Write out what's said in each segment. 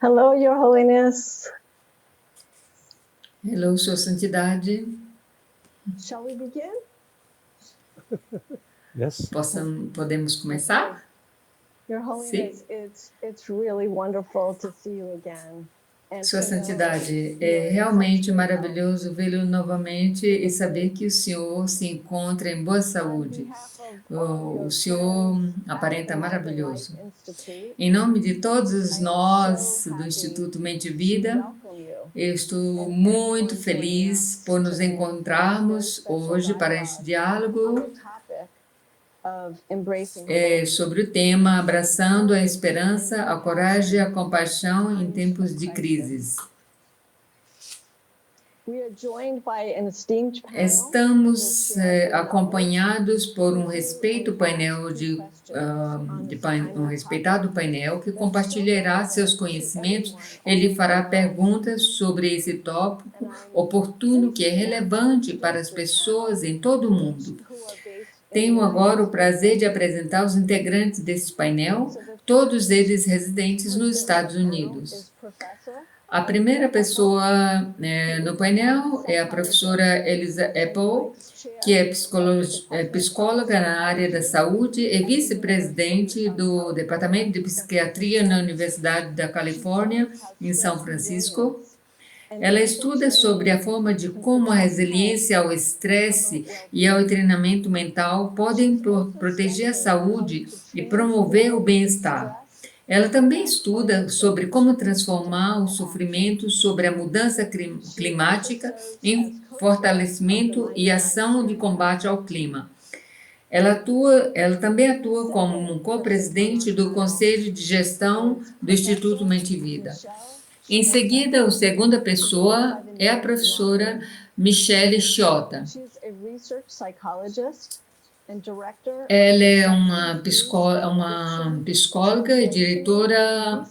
Hello, Your Holiness. Hello, Sua Santidade. Shall we begin? Yes. Podemos começar? Your Holiness, it's really wonderful to see you again. Sua Santidade, é realmente maravilhoso vê-lo novamente e saber que o Senhor se encontra em boa saúde. O Senhor aparenta maravilhoso. Em nome de todos nós do Instituto Mente e Vida, eu estou muito feliz por nos encontrarmos hoje para este diálogo sobre o tema Abraçando a Esperança, a Coragem e a Compaixão em Tempos de Crises. Estamos acompanhados por um respeitado painel um respeitado painel que compartilhará seus conhecimentos. Ele fará perguntas sobre esse tópico oportuno que é relevante para as pessoas em todo o mundo. Tenho agora o prazer de apresentar os integrantes desse painel, todos eles residentes nos Estados Unidos. A primeira pessoa no painel é a professora Elisa Apple, que é psicóloga na área da saúde e vice-presidente do Departamento de Psiquiatria na Universidade da Califórnia, em São Francisco. Ela estuda sobre a forma de como a resiliência ao estresse e ao treinamento mental podem proteger a saúde e promover o bem-estar. Ela também estuda sobre como transformar o sofrimento sobre a mudança climática em fortalecimento e ação de combate ao clima. Ela também atua como co-presidente do Conselho de Gestão do Instituto Mente e Vida. Em seguida, a segunda pessoa é a professora Michelle Chiota. Ela é uma psicóloga e diretora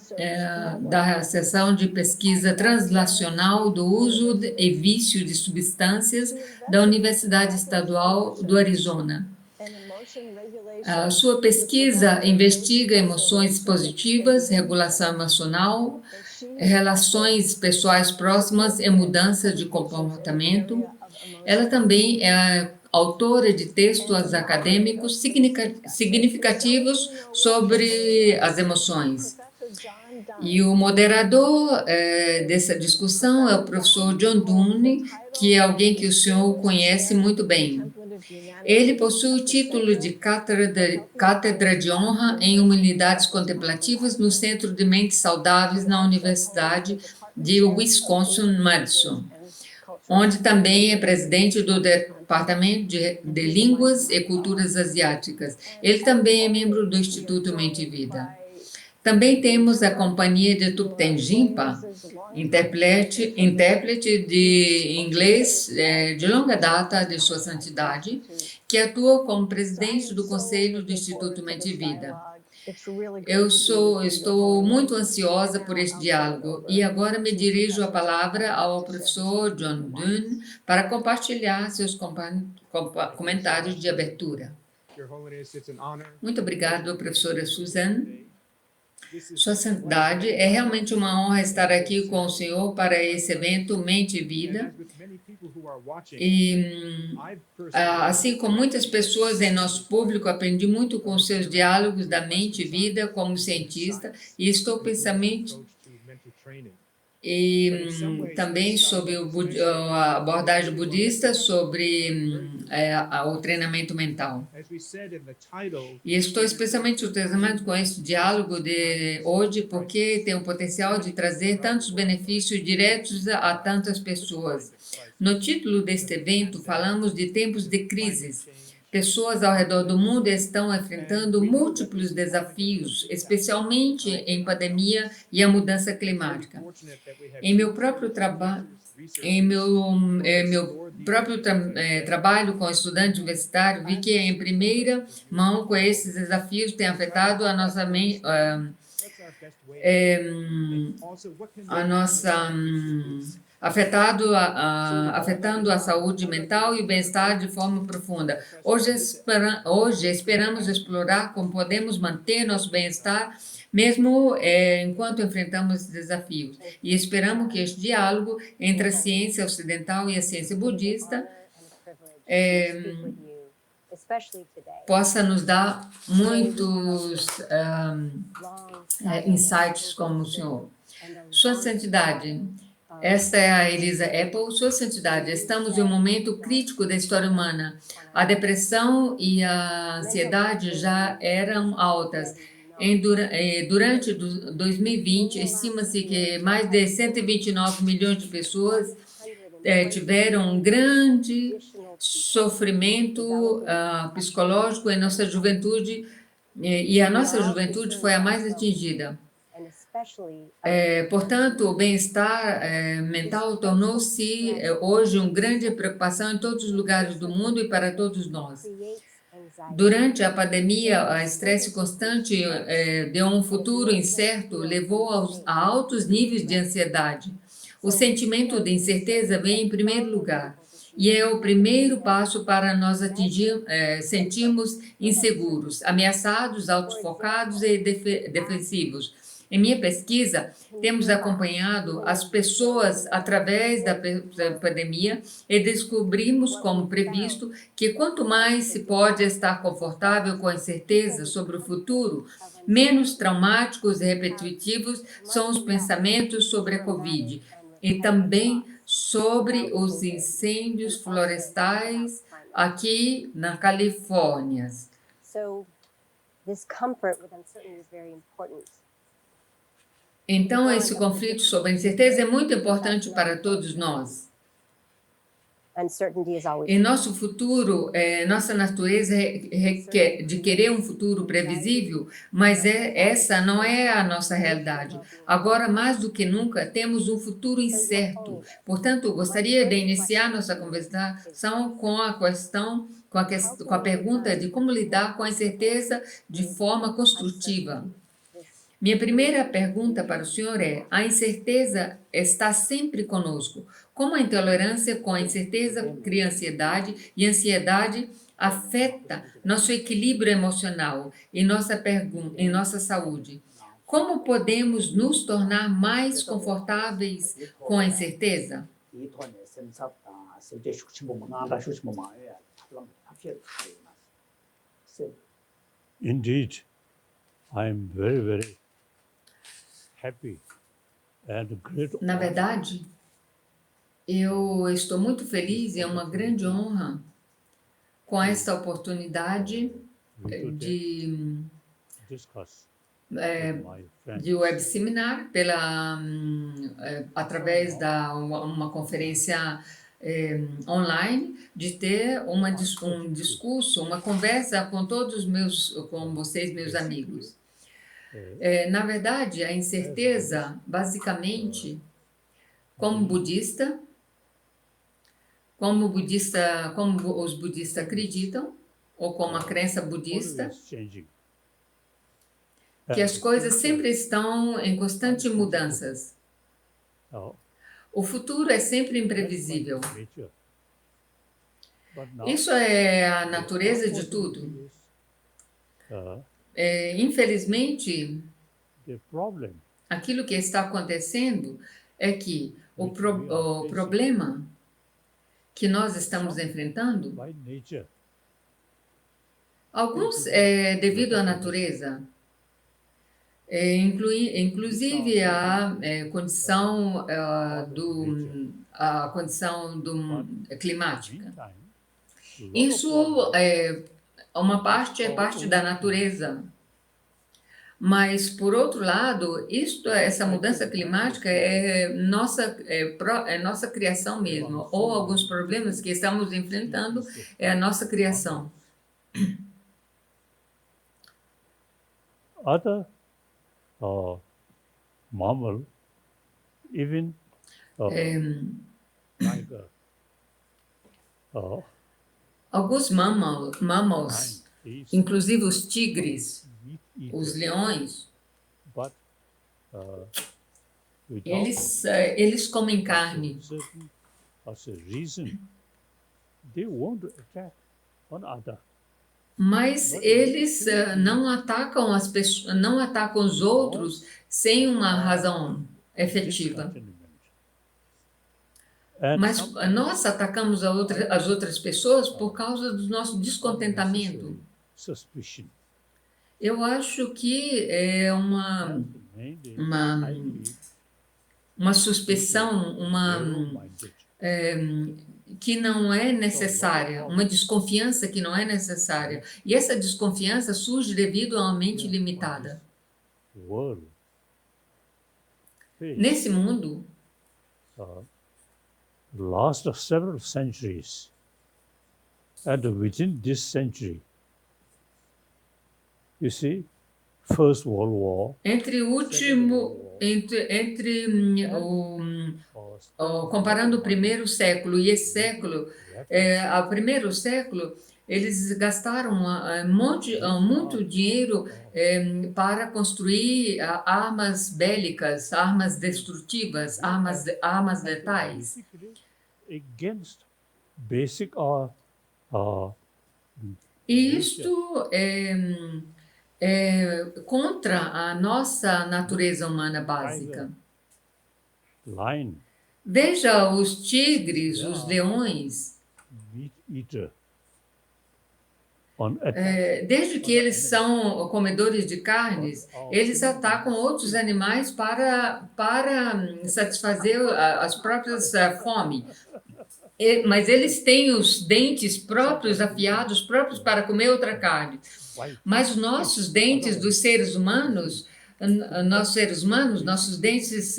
da seção de pesquisa translacional do uso e vício de substâncias da Universidade Estadual do Arizona. A sua pesquisa investiga emoções positivas, regulação emocional, relações pessoais próximas e mudanças de comportamento. Ela também é autora de textos acadêmicos significativos sobre as emoções. E o moderador dessa discussão é o professor John Dunne, que é alguém que o senhor conhece muito bem. Ele possui o título de Cátedra de Honra em Humanidades Contemplativas no Centro de Mentes Saudáveis na Universidade de Wisconsin-Madison, onde também é presidente do Departamento de Línguas e Culturas Asiáticas. Ele também é membro do Instituto Mente e Vida. Também temos a companhia de Thupten Jinpa, intérprete de inglês de longa data de Sua Santidade, que atua como presidente do Conselho do Instituto Mente e Vida. Estou muito ansiosa por este diálogo e agora me dirijo a palavra ao professor John Dunne para compartilhar seus comentários de abertura. Muito obrigado, professora Susan. Sua Santidade, é realmente uma honra estar aqui com o senhor para esse evento Mente e Vida. E, assim como muitas pessoas em nosso público, aprendi muito com os seus diálogos da mente e vida como cientista e estou pensando também sobre a abordagem budista sobre o treinamento mental. E estou especialmente entusiasmado com esse diálogo de hoje porque tem o potencial de trazer tantos benefícios diretos a tantas pessoas. No título deste evento, falamos de tempos de crises. Pessoas ao redor do mundo estão enfrentando múltiplos desafios, especialmente em pandemia e a mudança climática. Em meu próprio trabalho, trabalho com estudante universitário, vi que em primeira mão com esses desafios tem afetado a nossa afetando a saúde mental e o bem-estar de forma profunda. Hoje esperamos explorar como podemos manter nosso bem-estar mesmo enquanto enfrentamos desafios. E esperamos que este diálogo entre a ciência ocidental e a ciência budista possa nos dar muitos insights como o senhor. Sua Santidade, esta é a Elisa Apple. Sua Santidade, estamos em um momento crítico da história humana. A depressão e a ansiedade já eram altas. Durante 2020, estima-se que mais de 129 milhões de pessoas tiveram um grande sofrimento psicológico em nossa juventude, e a nossa juventude foi a mais atingida. Portanto, o bem-estar mental tornou-se hoje uma grande preocupação em todos os lugares do mundo e para todos nós. Durante a pandemia, o estresse constante de um futuro incerto levou a altos níveis de ansiedade. O sentimento de incerteza vem em primeiro lugar e é o primeiro passo para nós sentirmos inseguros, ameaçados, autofocados e defensivos. Em minha pesquisa, temos acompanhado as pessoas através da pandemia e descobrimos, como previsto, que quanto mais se pode estar confortável com a incerteza sobre o futuro, menos traumáticos e repetitivos são os pensamentos sobre a Covid e também sobre os incêndios florestais aqui na Califórnia. Então, esse conflito sobre a incerteza é muito importante para todos nós. Em nosso futuro, nossa natureza requer de querer um futuro previsível, mas essa não é a nossa realidade. Agora, mais do que nunca, temos um futuro incerto. Portanto, gostaria de iniciar nossa conversação com a pergunta de como lidar com a incerteza de forma construtiva. Minha primeira pergunta para o senhor é: a incerteza está sempre conosco? Como a intolerância com a incerteza cria ansiedade e a ansiedade afeta nosso equilíbrio emocional e nossa saúde? Como podemos nos tornar mais confortáveis com a incerteza? Indeed, I am very, very happy and great. Na verdade, eu estou muito feliz e é uma grande honra com esta oportunidade de web seminar através uma conferência online, de ter um discurso, uma conversa com com vocês, meus amigos. Na verdade, a incerteza, basicamente, como os budistas acreditam, ou como a crença budista, que as coisas sempre estão em constantes mudanças. O futuro é sempre imprevisível. Isso é a natureza de tudo. Infelizmente, aquilo que está acontecendo é que o problema que nós estamos enfrentando, alguns é devido à natureza, inclusive a condição climática. Isso uma parte é parte da natureza, mas por outro lado, essa mudança climática é nossa criação mesmo, ou alguns problemas que estamos enfrentando é a nossa criação. Other mammal, even like alguns mammals, inclusive os tigres, os leões, without Eles comem carne, certain as a reason, they won't attack on other. mas eles não atacam as pessoas, não atacam os outros sem uma razão efetiva. Discontentment. And Mas some nós atacamos as outras pessoas por causa do nosso descontentamento. suspicion. Eu acho que é Mainly, uma, I believe, uma suspeição, narrow-minded. que não é necessária, uma desconfiança que não é necessária. E essa desconfiança surge devido a uma mente limitada. World face, Nesse mundo, last of several centuries, and within this century, you see, First World War entre o último, comparando o primeiro século e esse século, ao primeiro século, eles gastaram muito dinheiro para construir armas bélicas, armas destrutivas, armas letais. basically against basic E isto é contra a nossa natureza humana básica. lion, Veja os tigres, os leões, meat eater on attack. desde que eles são comedores de carnes, eles atacam outros animais para satisfazer as próprias fome. Mas eles têm os dentes próprios, afiados, próprios para comer outra carne. Mas os nossos dentes dos seres humanos, nossos dentes,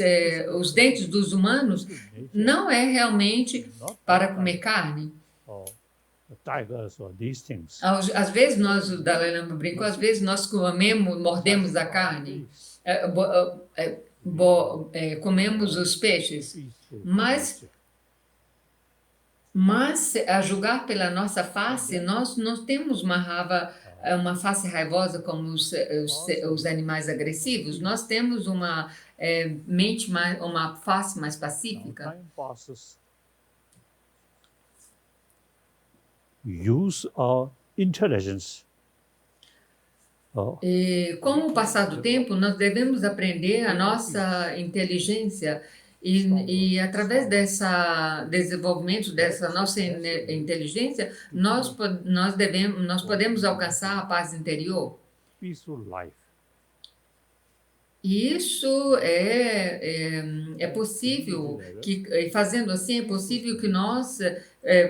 os dentes dos humanos, não é realmente para comer carne. Or tigers or these things. Às vezes nós, o Dalai Lama brincou, às vezes nós mordemos a carne, comemos os peixes, Peaceful mas nature. Mas, a julgar pela nossa face, nós não temos uma face raivosa como os animais agressivos. Nós temos uma uma face mais Now pacífica. time passes. Use our intelligence. E com o passar do tempo, nós devemos aprender a nossa inteligência e através desse desenvolvimento dessa nossa inteligência, nós podemos alcançar a paz interior. Peaceful life. E isso é possível, e fazendo assim, é possível que nós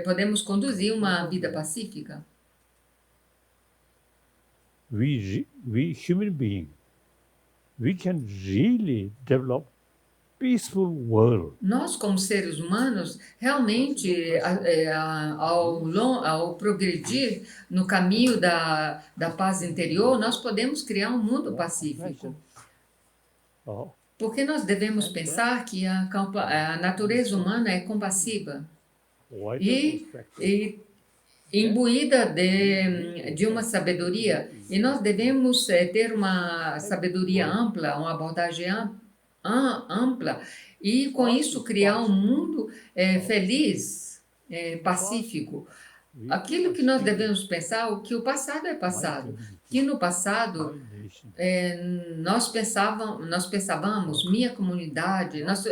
podemos conduzir uma vida pacífica. We human being, we can really develop peaceful world. Nós, como seres humanos, realmente, ao progredir no caminho da paz interior, nós podemos criar um mundo pacífico. Porque nós devemos pensar que a natureza humana é compassiva e imbuída de uma sabedoria. E nós devemos ter uma sabedoria ampla, uma abordagem ampla, e com isso criar um mundo feliz, pacífico. Aquilo que nós devemos pensar, que o passado é passado, que no passado nós pensávamos, minha comunidade, nós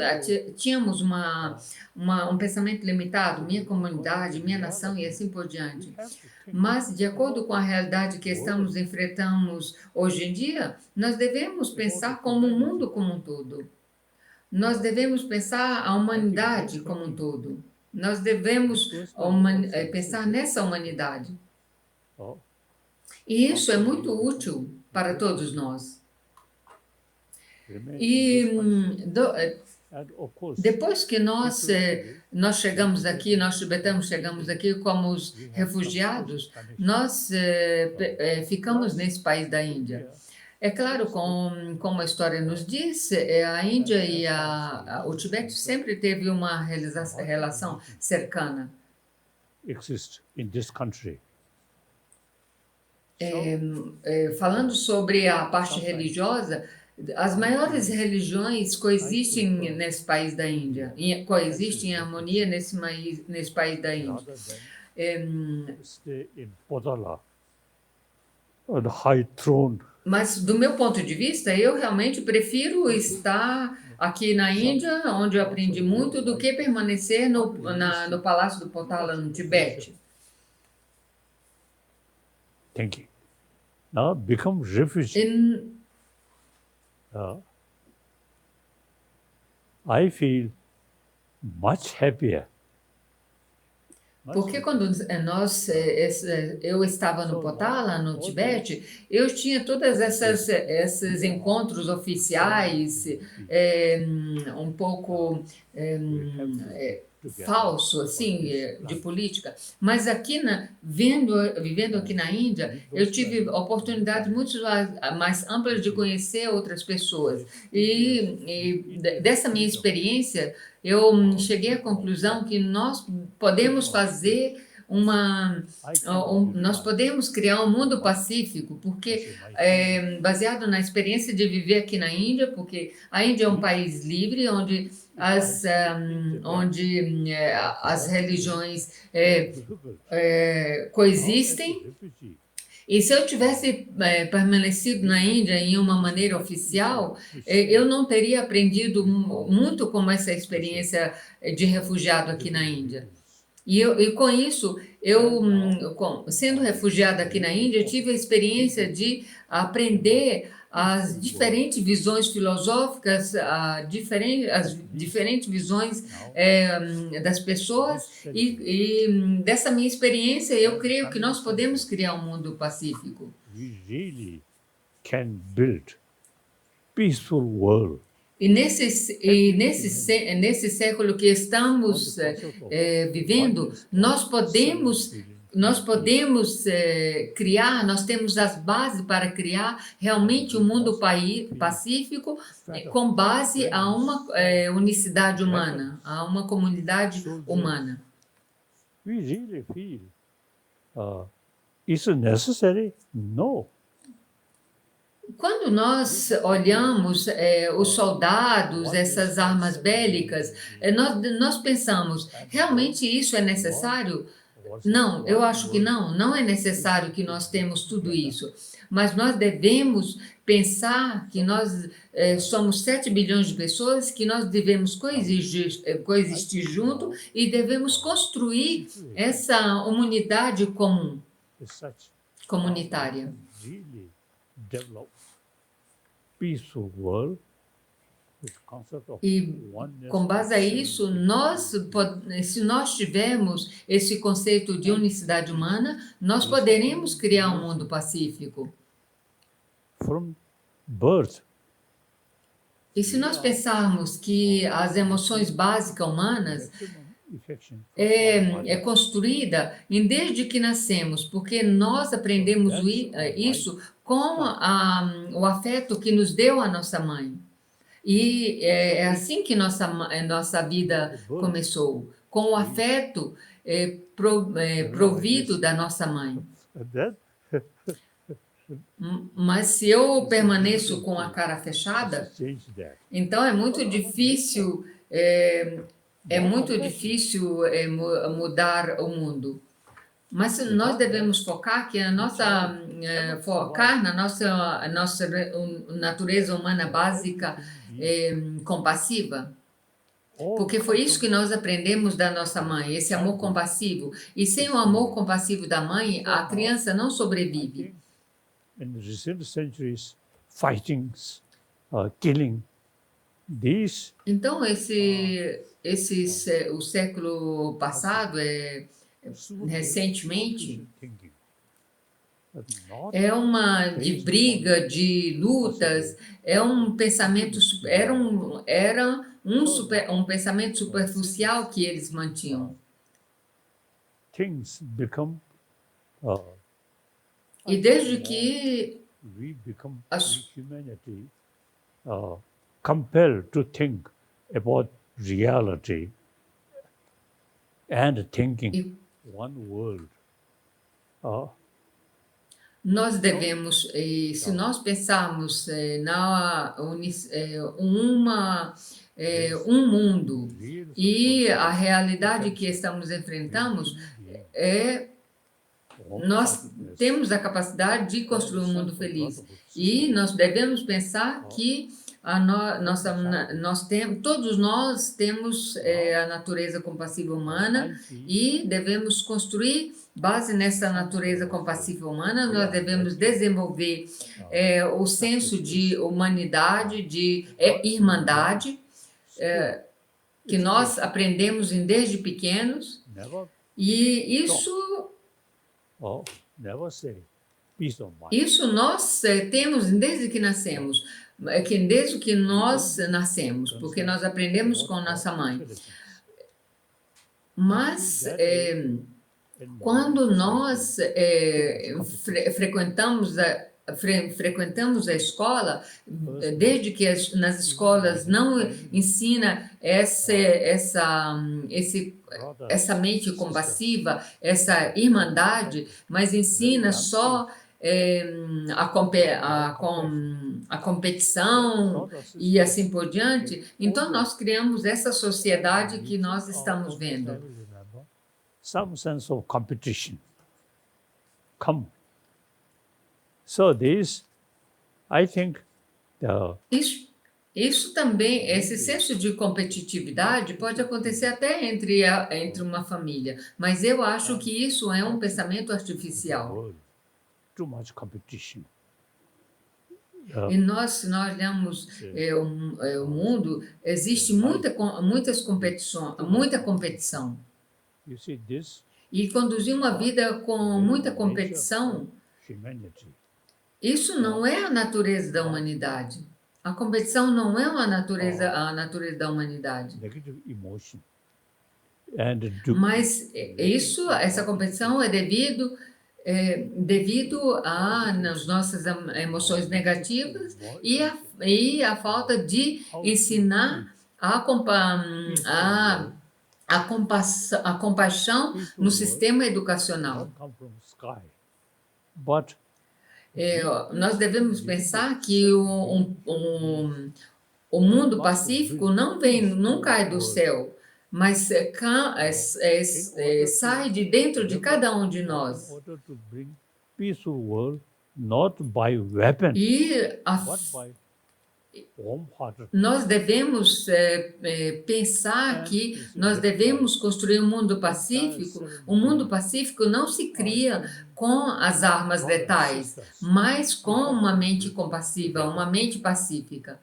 tínhamos um pensamento limitado, minha comunidade, minha nação e assim por diante. Mas, de acordo com a realidade que enfrentamos hoje em dia, nós devemos pensar como o mundo como um todo. Nós devemos pensar a humanidade como um todo. Nós devemos pensar nessa humanidade. E isso é muito útil para todos nós. E depois que nós chegamos aqui, nós tibetanos chegamos aqui como os refugiados, nós ficamos nesse país da Índia. É claro, como a história nos diz, a Índia e o Tibete sempre teve uma relação cercana. Exist in this country. Falando sobre a parte religiosa, As maiores religiões coexistem nesse país da Índia, coexistem em harmonia nesse país da Índia. rather than stay in Potala, on the high throne. Mas, do meu ponto de vista, eu realmente prefiro estar aqui na Índia, onde eu aprendi muito, do que permanecer no Palácio do Potala, no Tibete. Thinking. Now become refugee. I feel much happier. Porque quando eu estava no Potala, no Tibete, eu tinha todas esses encontros oficiais, um pouco falso, assim, de política. Mas aqui, vivendo aqui na Índia, eu tive oportunidades muito mais amplas de conhecer outras pessoas. E dessa minha experiência, eu cheguei à conclusão que nós podemos fazer nós podemos criar um mundo pacífico, porque baseado na experiência de viver aqui na Índia, porque a Índia é um país livre, onde as religiões coexistem. E se eu tivesse permanecido na Índia em uma maneira oficial, eu não teria aprendido muito como essa experiência de refugiado aqui na Índia. E com isso, sendo refugiada aqui na Índia, eu tive a experiência de aprender as diferentes visões filosóficas, as diferentes visões das pessoas, e dessa minha experiência, eu creio que nós podemos criar um mundo pacífico. We really can build peaceful world. E nesse século que estamos vivendo, nós podemos criar, nós temos as bases para criar realmente um mundo pacífico com base a uma unicidade humana, a uma comunidade humana. We really feel, is it necessary? No. Quando nós olhamos os soldados, essas armas bélicas, nós pensamos, realmente isso é necessário? Não, eu acho que não é necessário que nós temos tudo isso. Mas nós devemos pensar que nós somos 7 bilhões de pessoas, que nós devemos coexistir junto e devemos construir essa humanidade comum, comunitária. E com base a isso, se nós tivermos esse conceito de unicidade humana, nós poderemos criar um mundo pacífico. E se nós pensarmos que as emoções básicas humanas é construída desde que nascemos, porque nós aprendemos isso com o afeto que nos deu a nossa mãe. E é assim que nossa vida começou, com o afeto provido da nossa mãe. Mas se eu permaneço com a cara fechada, então é muito difícil mudar o mundo. Mas nós devemos focar na nossa natureza humana básica compassiva. Porque foi isso que nós aprendemos da nossa mãe, esse amor compassivo. E sem o amor compassivo da mãe, a criança não sobrevive. In recent centuries, fightings, killing, these. Então, o século passado, recentemente, é uma de briga, de lutas, um pensamento, era um pensamento superficial que eles mantinham. Things become. E desde que we become humanity compelled to think about reality and thinking one world. Nós devemos, se nós pensarmos um mundo e a realidade que estamos enfrentando, nós temos a capacidade de construir um mundo feliz. E nós devemos pensar que todos nós temos a natureza compassiva humana e devemos construir base nessa natureza compassiva humana. Nós devemos desenvolver o senso de humanidade, de irmandade, que nós aprendemos desde pequenos. E isso nós temos desde que nascemos. Desde que nós nascemos, porque nós aprendemos com nossa mãe. Mas quando nós frequentamos a escola, desde que nas escolas não ensina essa mente compassiva, essa irmandade, mas ensina só a competição e assim por diante, então nós criamos essa sociedade que nós estamos vendo. Some sense of competition come. So this, I think, Isso também, esse senso de competitividade pode acontecer até entre uma família, mas eu acho que isso é um pensamento artificial. Too much competition. E se nós olhamos o mundo, existe muita competição. You see this, E conduzir uma vida com muita competição, isso não é a natureza da humanidade. A competição não é a natureza da humanidade. negative emotion. Mas essa competição é devido às nossas emoções negativas e a falta de ensinar a compaixão no sistema educacional. Nós devemos pensar que o mundo pacífico não cai do céu, mas sai de dentro de cada um de nós. E nós devemos pensar que nós devemos construir um mundo pacífico. O mundo pacífico não se cria com as armas letais, mas com uma mente compassiva, uma mente pacífica.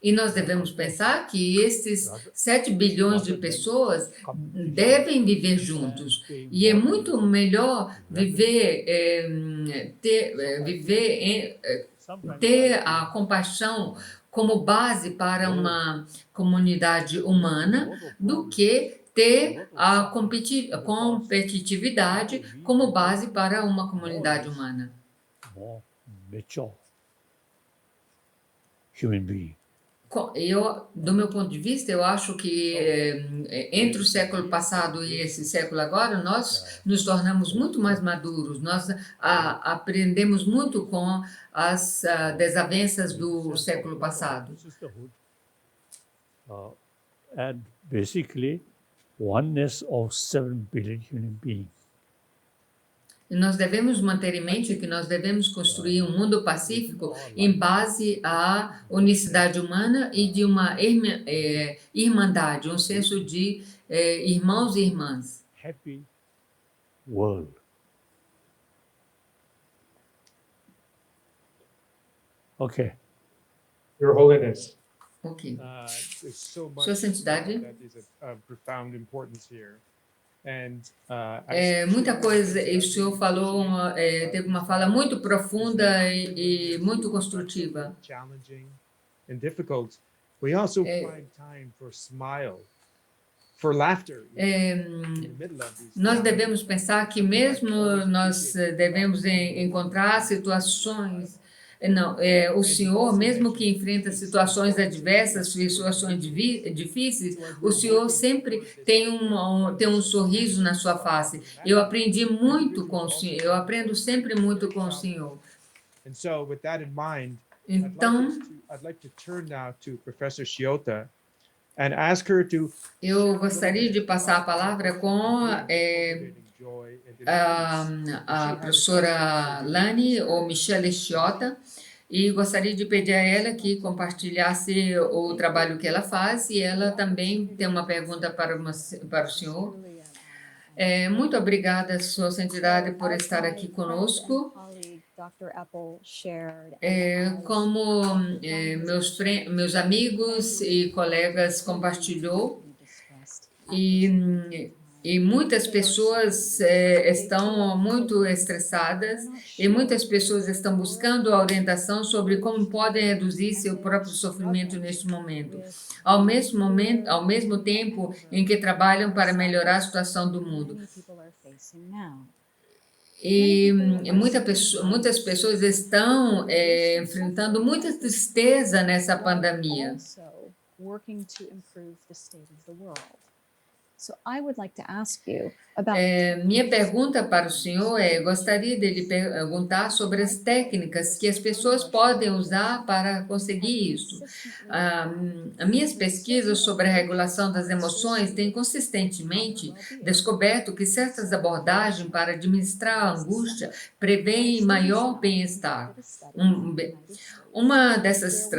E nós devemos pensar que esses 7 bilhões de pessoas devem viver juntos. E é muito melhor ter a compaixão como base para uma comunidade humana do que ter a competitividade como base para uma comunidade humana. Do meu ponto de vista, eu acho que entre o século passado e esse século agora, nós nos tornamos muito mais maduros, nós aprendemos muito com as desavenças do século passado. And basically, oneness of 7 billion human beings. E nós devemos manter em mente que nós devemos construir um mundo pacífico em base à unicidade humana e de uma irmandade, um senso de irmãos e irmãs. Happy world. Okay. Your Holiness. Ok. There's so much Sua Santidade. that is of profound importance here. And, Muita coisa, o senhor falou, teve uma fala muito profunda e muito construtiva. Challenging and difficult. We also find time for smile, for laughter. In the middle of these Nós devemos pensar que mesmo nós devemos encontrar situações Não, o senhor, mesmo que enfrenta situações adversas, situações difíceis, o senhor sempre tem um sorriso na sua face. Eu aprendi muito com o senhor, eu aprendo sempre muito com o senhor. And so, with that in mind, Então, I'd like to turn now to Professor Shiota and ask her to eu gostaria de passar a palavra com a professora Lani ou Michelle Chiota, e gostaria de pedir a ela que compartilhasse o trabalho que ela faz, e ela também tem uma pergunta para o senhor. Muito obrigada, Sua Santidade, por estar aqui conosco. Como meus amigos e colegas compartilhou, e muitas pessoas estão muito estressadas e muitas pessoas estão buscando a orientação sobre como podem reduzir seu próprio sofrimento neste momento, ao mesmo tempo em que trabalham para melhorar a situação do mundo. E muitas pessoas estão enfrentando muita tristeza nessa pandemia. Minha pergunta para o senhor gostaria de lhe perguntar sobre as técnicas que as pessoas podem usar para conseguir isso. As minhas pesquisas sobre a regulação das emoções têm consistentemente descoberto que certas abordagens para administrar a angústia prevêem maior bem-estar. Uma dessas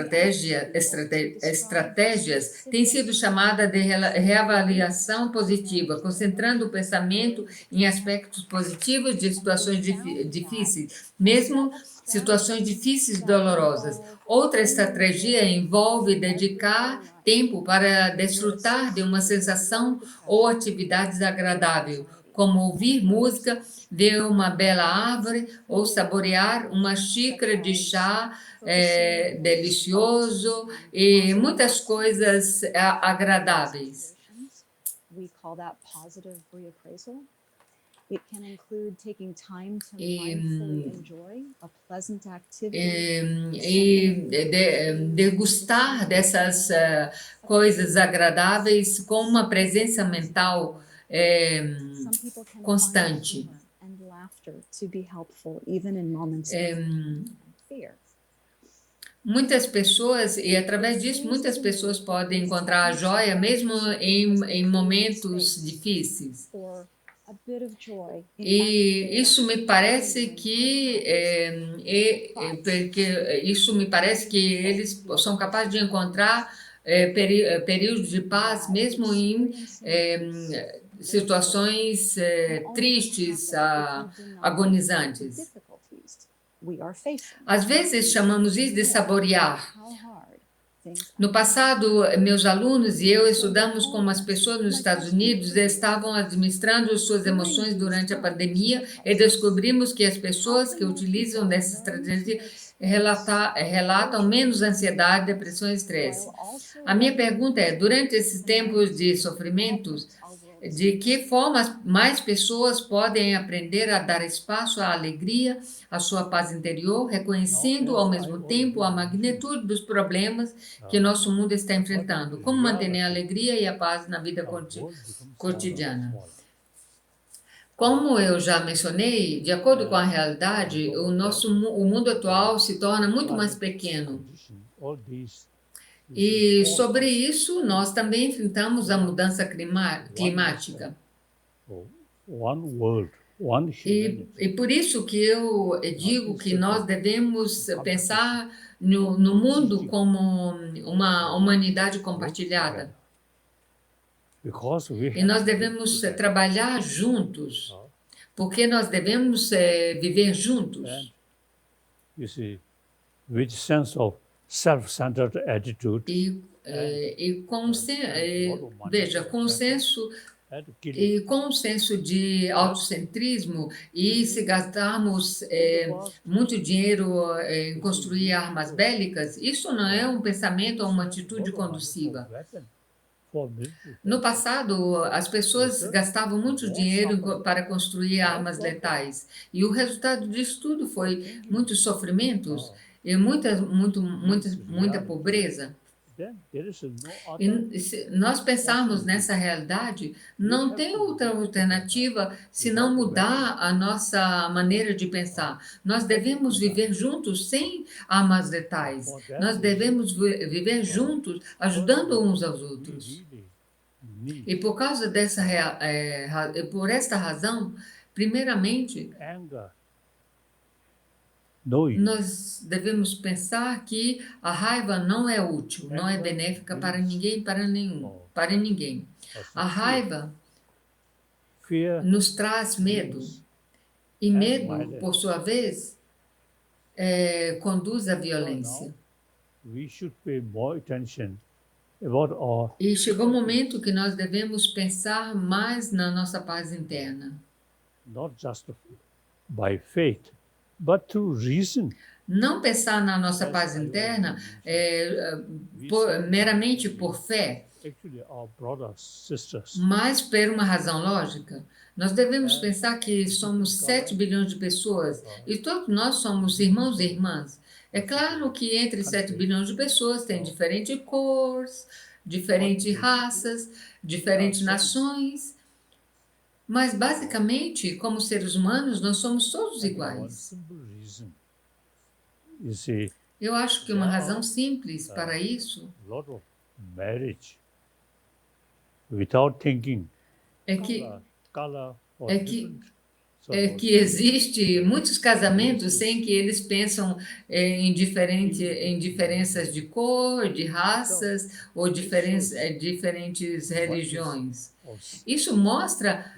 estratégias tem sido chamada de reavaliação positiva, concentrando o pensamento em aspectos positivos de situações difíceis, mesmo situações difíceis e dolorosas. Outra estratégia envolve dedicar tempo para desfrutar de uma sensação ou atividade agradável, como ouvir música, ver uma bela árvore ou saborear uma xícara de chá delicioso e muitas coisas agradáveis. Degustar dessas coisas agradáveis com uma presença mental constante. Muitas pessoas, e através disso, muitas pessoas podem encontrar a joia mesmo em momentos difíceis. E isso me parece que eles são capazes de encontrar períodos de paz mesmo em situações tristes, agonizantes. Às vezes chamamos isso de saborear. No passado, meus alunos e eu estudamos como as pessoas nos Estados Unidos estavam administrando suas emoções durante a pandemia e descobrimos que as pessoas que utilizam dessa estratégia relatam menos ansiedade, depressão e estresse. A minha pergunta é, durante esses tempos de sofrimentos, de que forma mais pessoas podem aprender a dar espaço à alegria, à sua paz interior, reconhecendo ao mesmo tempo a magnitude dos problemas que nosso mundo está enfrentando? Como manter a alegria e a paz na vida cotidiana? Como eu já mencionei, de acordo com a realidade, o mundo atual se torna muito mais pequeno. E sobre isso, nós também enfrentamos a mudança climática. E por isso que eu digo que nós devemos pensar no mundo como uma humanidade compartilhada. E nós devemos trabalhar juntos, porque nós devemos viver juntos. Self-centered attitude. Com um senso de autocentrismo, e se gastarmos muito dinheiro em construir armas bélicas, isso não é um pensamento ou uma atitude conduciva. No passado, as pessoas gastavam muito dinheiro para construir armas letais, e o resultado disso tudo foi muitos sofrimentos. e muita pobreza. then there is no E other se nós pensarmos nessa realidade, não tem outra alternativa senão mudar a nossa maneira de pensar. Nós devemos viver juntos sem armas letais. Nós devemos viver juntos, ajudando uns aos we outros. really need E por causa dessa, por esta razão, primeiramente, anger, knowing nós devemos pensar que a raiva não é útil, não é benéfica para ninguém, para ninguém. A raiva fear nos traz medo. E medo, por sua vez, conduz à violência. we should pay more attention about our E chegou o momento que nós devemos pensar mais na nossa paz interna. not just by faith but through reason. Não pensar na nossa paz interna meramente por fé, Actually, our brothers, sisters, mas por uma razão lógica. Nós devemos pensar que somos 7 bilhões de pessoas e todos nós somos irmãos e irmãs. É claro que entre 7 bilhões de pessoas tem diferentes cores, diferentes raças, diferentes nações, mas basicamente, como seres humanos, nós somos todos one iguais. simple reason. You see, Eu acho que uma razão simples para isso a lot of marriage without thinking é que color or é que- different que existe muitos casamentos sem que eles pensam em diferenças de cor, de raças ou diferentes religiões. Isso mostra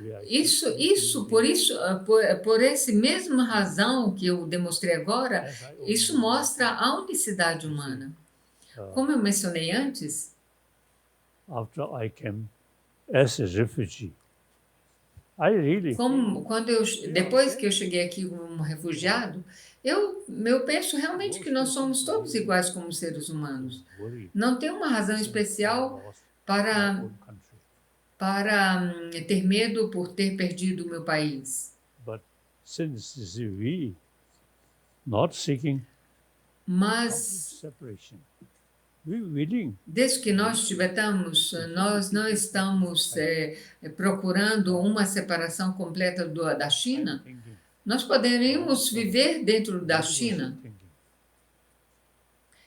por essa mesma razão que eu demonstrei agora, isso mostra a unicidade humana. Como eu mencionei antes, after I came as a refugee, I really depois que eu cheguei aqui como refugiado, eu penso realmente que nós somos todos iguais como seres humanos. worried Não tem uma razão especial lost para, my own country. para ter medo por ter perdido o meu país. But since you see, we not seeking Mas, separation, we willing desde que nós tibetanos, nós não estamos procurando uma separação completa da China, thinking, nós poderíamos viver dentro da China. thinking.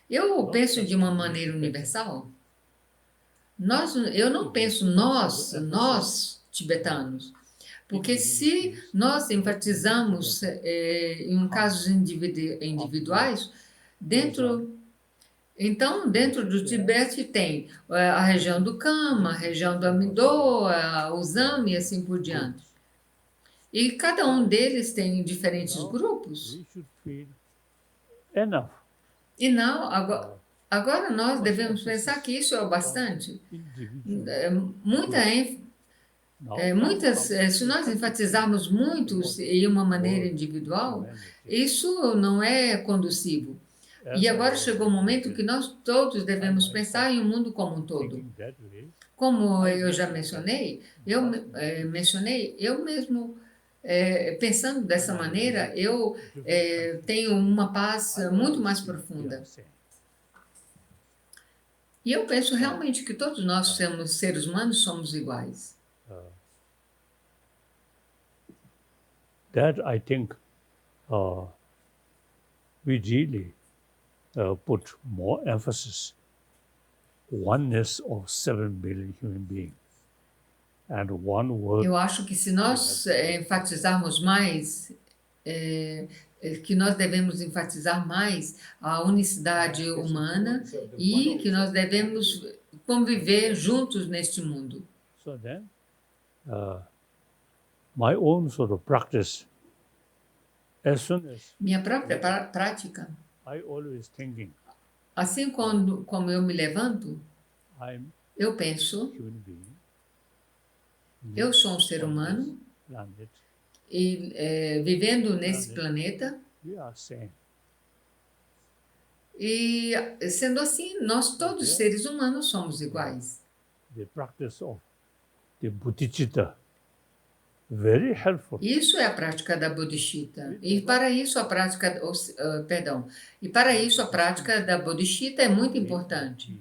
Eu penso de uma maneira universal. Eu não penso nós tibetanos, porque se nós enfatizamos em casos individuais, então dentro do Tibete tem a região do Kama, a região do Amidô, o Zam e assim por diante. E cada um deles tem diferentes grupos. We should feel enough E não, agora nós devemos pensar que isso é o bastante. individual. Se nós enfatizarmos muito em uma maneira individual, isso não é conducivo. E agora chegou o momento que nós todos devemos pensar em um mundo como um todo. Como eu já mencionei, eu mesmo, pensando dessa maneira, eu tenho uma paz muito mais profunda. E eu penso realmente que todos nós, seres humanos, somos iguais. That I think we really put more emphasis oneness of 7 billion human beings and one world. Eu acho que se nós enfatizarmos mais, que nós devemos enfatizar mais a unicidade humana e que nós devemos conviver juntos neste mundo. So then, my own sort of practice, as soon as Minha própria prática, I always thinking, assim como eu me levanto, I'm eu penso, human being, eu sou um ser humano planet, e vivendo nesse planeta. we are same. E sendo assim, nós todos seres humanos somos iguais. The practice of the bodhicitta very helpful. Isso é a prática da bodhicitta. E para isso a prática, e para isso a prática da bodhicitta é muito importante.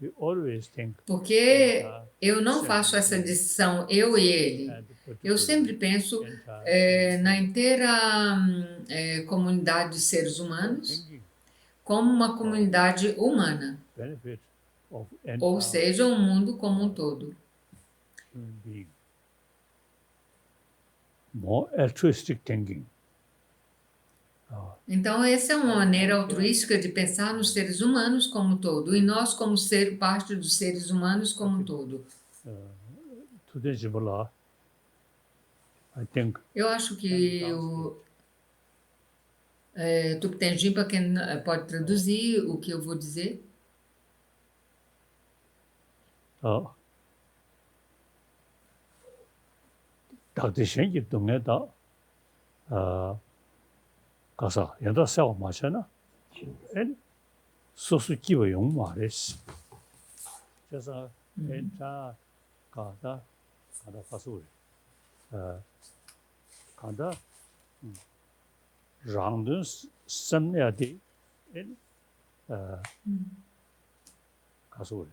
We always think Porque eu não faço essa distinção, eu e ele. and Eu sempre penso na inteira comunidade de seres humanos thinking como uma comunidade humana, benefit of ou entire seja, um mundo como um todo. human being. More altruistic thinking. Então, essa é uma maneira altruística de pensar nos seres humanos como um todo, e nós como ser parte dos seres humanos como um todo. Today, Jibala, I think Eu acho que o Thupten Jinpa pode traduzir o que eu vou dizer. Dr. Shenji 동에 다 가서 연다 세워 마셔나 소수 기부 용 말했어. 그래서 엔타 가다 가서 우리 가다 랑든 섬내야지 가서 우리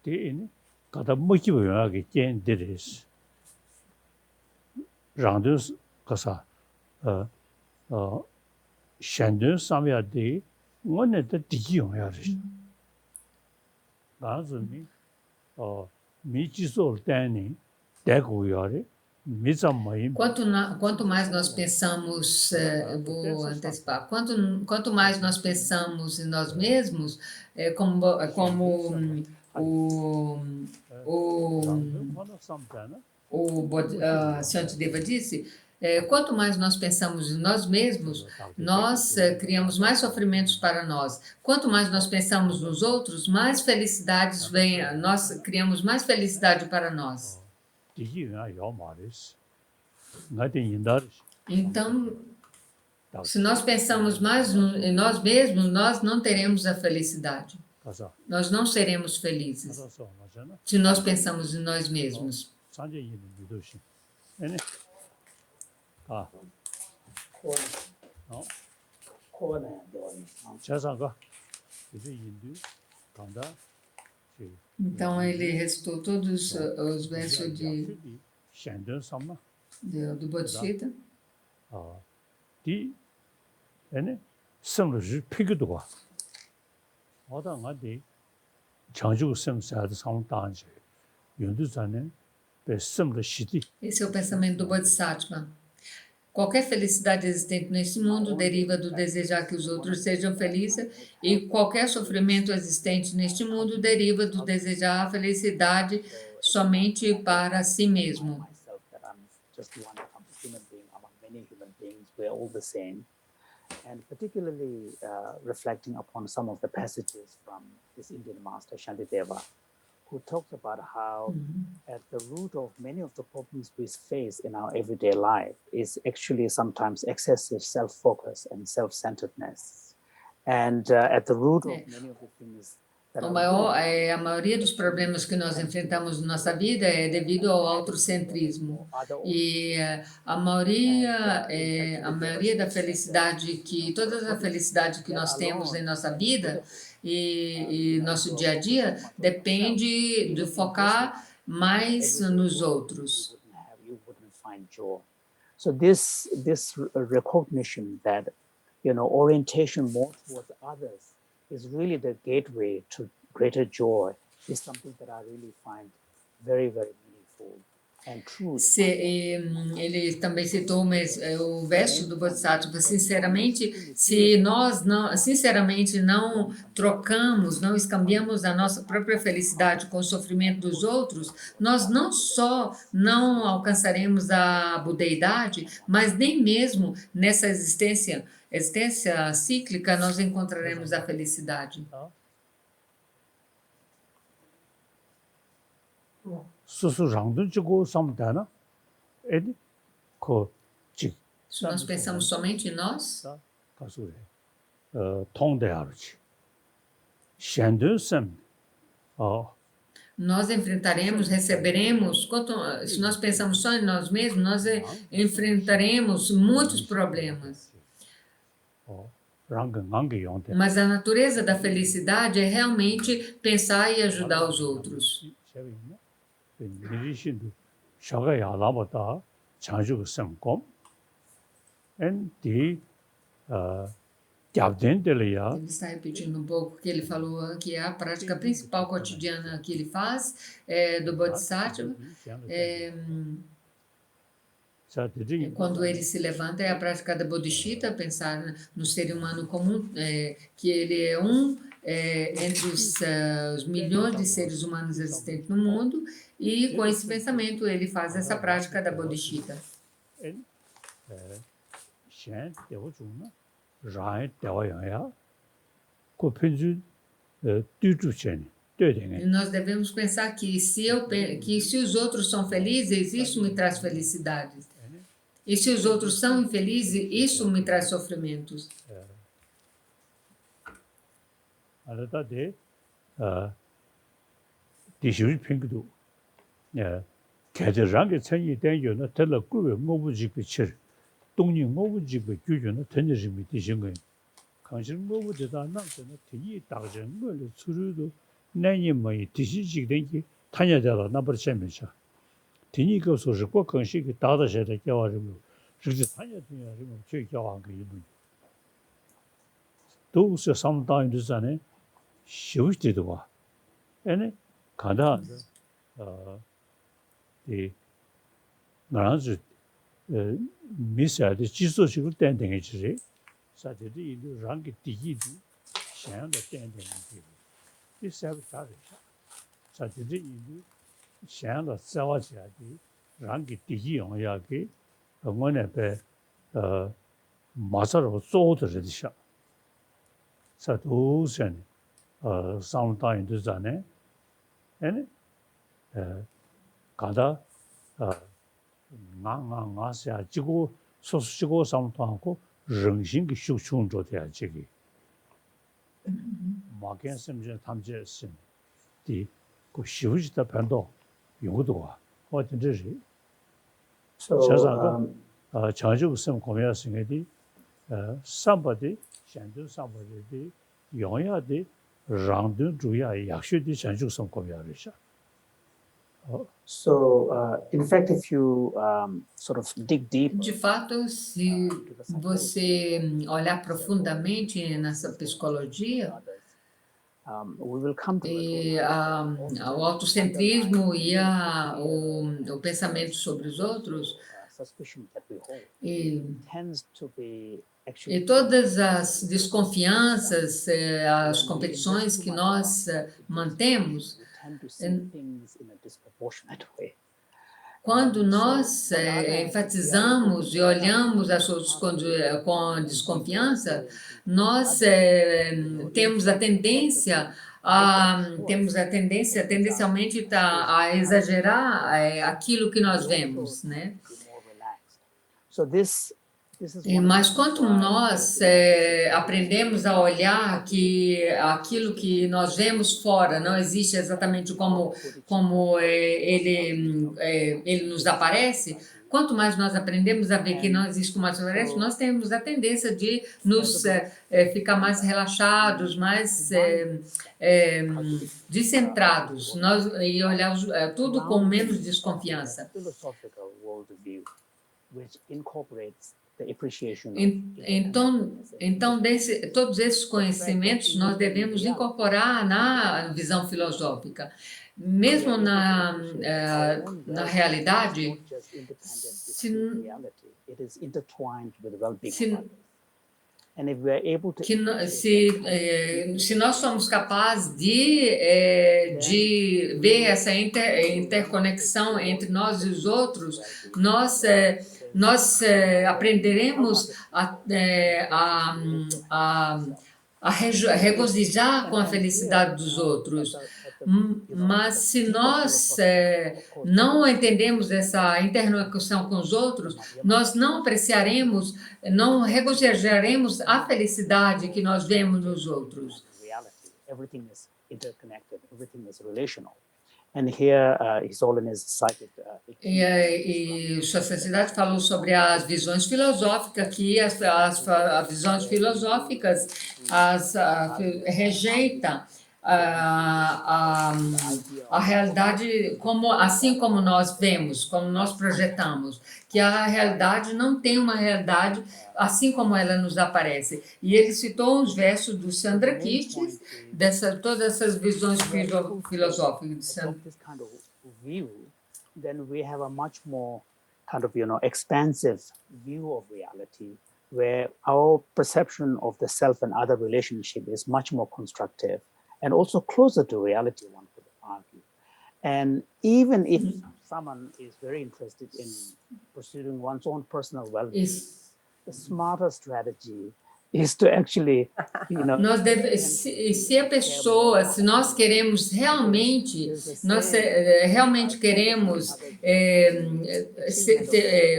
뒤에는 가다 뭐 기부 용하게 깬데레스 랑든 가서 샹든 삼야디 원에다 디기용야리 나즈미 미지솔 때니 대고야리 미자마임 Quanto mais nós pensamos, eu vou antecipar, quanto mais nós pensamos em nós mesmos, como Shantideva disse, quanto mais nós pensamos em nós mesmos, nós criamos mais sofrimentos para nós. Quanto mais nós pensamos nos outros, mais felicidades vêm, nós criamos mais felicidade para nós. Então, se nós pensamos mais em nós mesmos, nós não teremos a felicidade. Nós não seremos felizes se nós pensamos em nós mesmos. Então ele recitou todos os versos do Bodhicitta. Esse é o pensamento do Bodhisattva. Qualquer felicidade existente neste mundo deriva do desejar que os outros sejam felizes, e qualquer sofrimento existente neste mundo deriva do desejar a felicidade somente para si mesmo. And particularly reflecting upon some of the passages from this Indian master Shantideva, who talks about how at the root of many of the problems we face in our everyday life is actually sometimes excessive self-focus and self-centeredness. And at the root of many of the things that a maioria dos problemas que nós enfrentamos na nossa vida é devido ao autocentrismo. E a maioria da felicidade toda a felicidade que nós temos em nossa vida e nosso dia a dia depende de focar mais nos outros. So this recognition that orientation more towards others is really the gateway to greater joy is something that I really find very, very meaningful and true. Ele também citou o verso do Bodhisattva, sinceramente, se nós não trocamos, não escambiamos a nossa própria felicidade com o sofrimento dos outros, nós não só não alcançaremos a budeidade, mas nem mesmo nessa existência cíclica, nós encontraremos a felicidade. Se nós pensamos somente em nós, nós enfrentaremos, receberemos, se nós pensamos só em nós mesmos, nós enfrentaremos muitos problemas. Mas a natureza da felicidade é realmente pensar e ajudar os outros. Ele está repetindo um pouco o que ele falou, que é a prática principal cotidiana que ele faz, do Bodhisattva. Quando ele se levanta, é a prática da Bodhicitta, pensar no ser humano comum, que ele é entre os milhões de seres humanos existentes no mundo, e com esse pensamento ele faz essa prática da Bodhicitta. E nós devemos pensar que se os outros são felizes, isso me traz felicidade. E se os outros são infelizes, isso me traz sofrimentos. So, in fact, if you sort of dig deep, De fato, se você olhar profundamente nessa psicologia, we will come to e o autocentrismo e o pensamento sobre os outros, suspicion that we hold e tends to be E actually todas as desconfianças, as competições que nós mantemos, we tend to see things in a disproportionate way. quando nós enfatizamos e olhamos as coisas com desconfiança, nós temos a tendência tendencialmente a exagerar aquilo que nós vemos, né? Be more relaxed. So this is Mas quanto nós aprendemos a olhar que aquilo que nós vemos fora não existe exatamente como ele nos aparece, quanto mais nós aprendemos a ver que não existe como aparece, nós temos a tendência de nos ficar mais relaxados, mais descentrados, e olhar tudo com menos desconfiança. philosophical worldview which incorporates the appreciation of Então todos esses conhecimentos nós devemos incorporar na visão filosófica. Mesmo na realidade, se nós somos capazes de ver essa interconexão entre nós e os outros, nós aprenderemos a regozijar com a felicidade dos outros. Mas se nós não entendemos essa interconexão com os outros, nós não apreciaremos, não regozijaremos a felicidade que nós vemos nos outros. Everything is interconnected, everything is relational. And here, His Holiness cited E Sua Santidade falou sobre as visões filosóficas, que as visões filosóficas rejeitam a realidade assim como nós vemos, como nós projetamos, que a realidade não tem uma realidade assim como ela nos aparece. E ele citou uns versos do Chandrakirti, todas essas visões filosóficas. this kind of view, then we have a much more kind of, expansive view of reality, where our perception of the self and other relationship is much more constructive and also closer to reality, one could argue. And even if someone is very interested in pursuing one's own personal well-being, the smarter strategy is to actually, se nós queremos realmente, queremos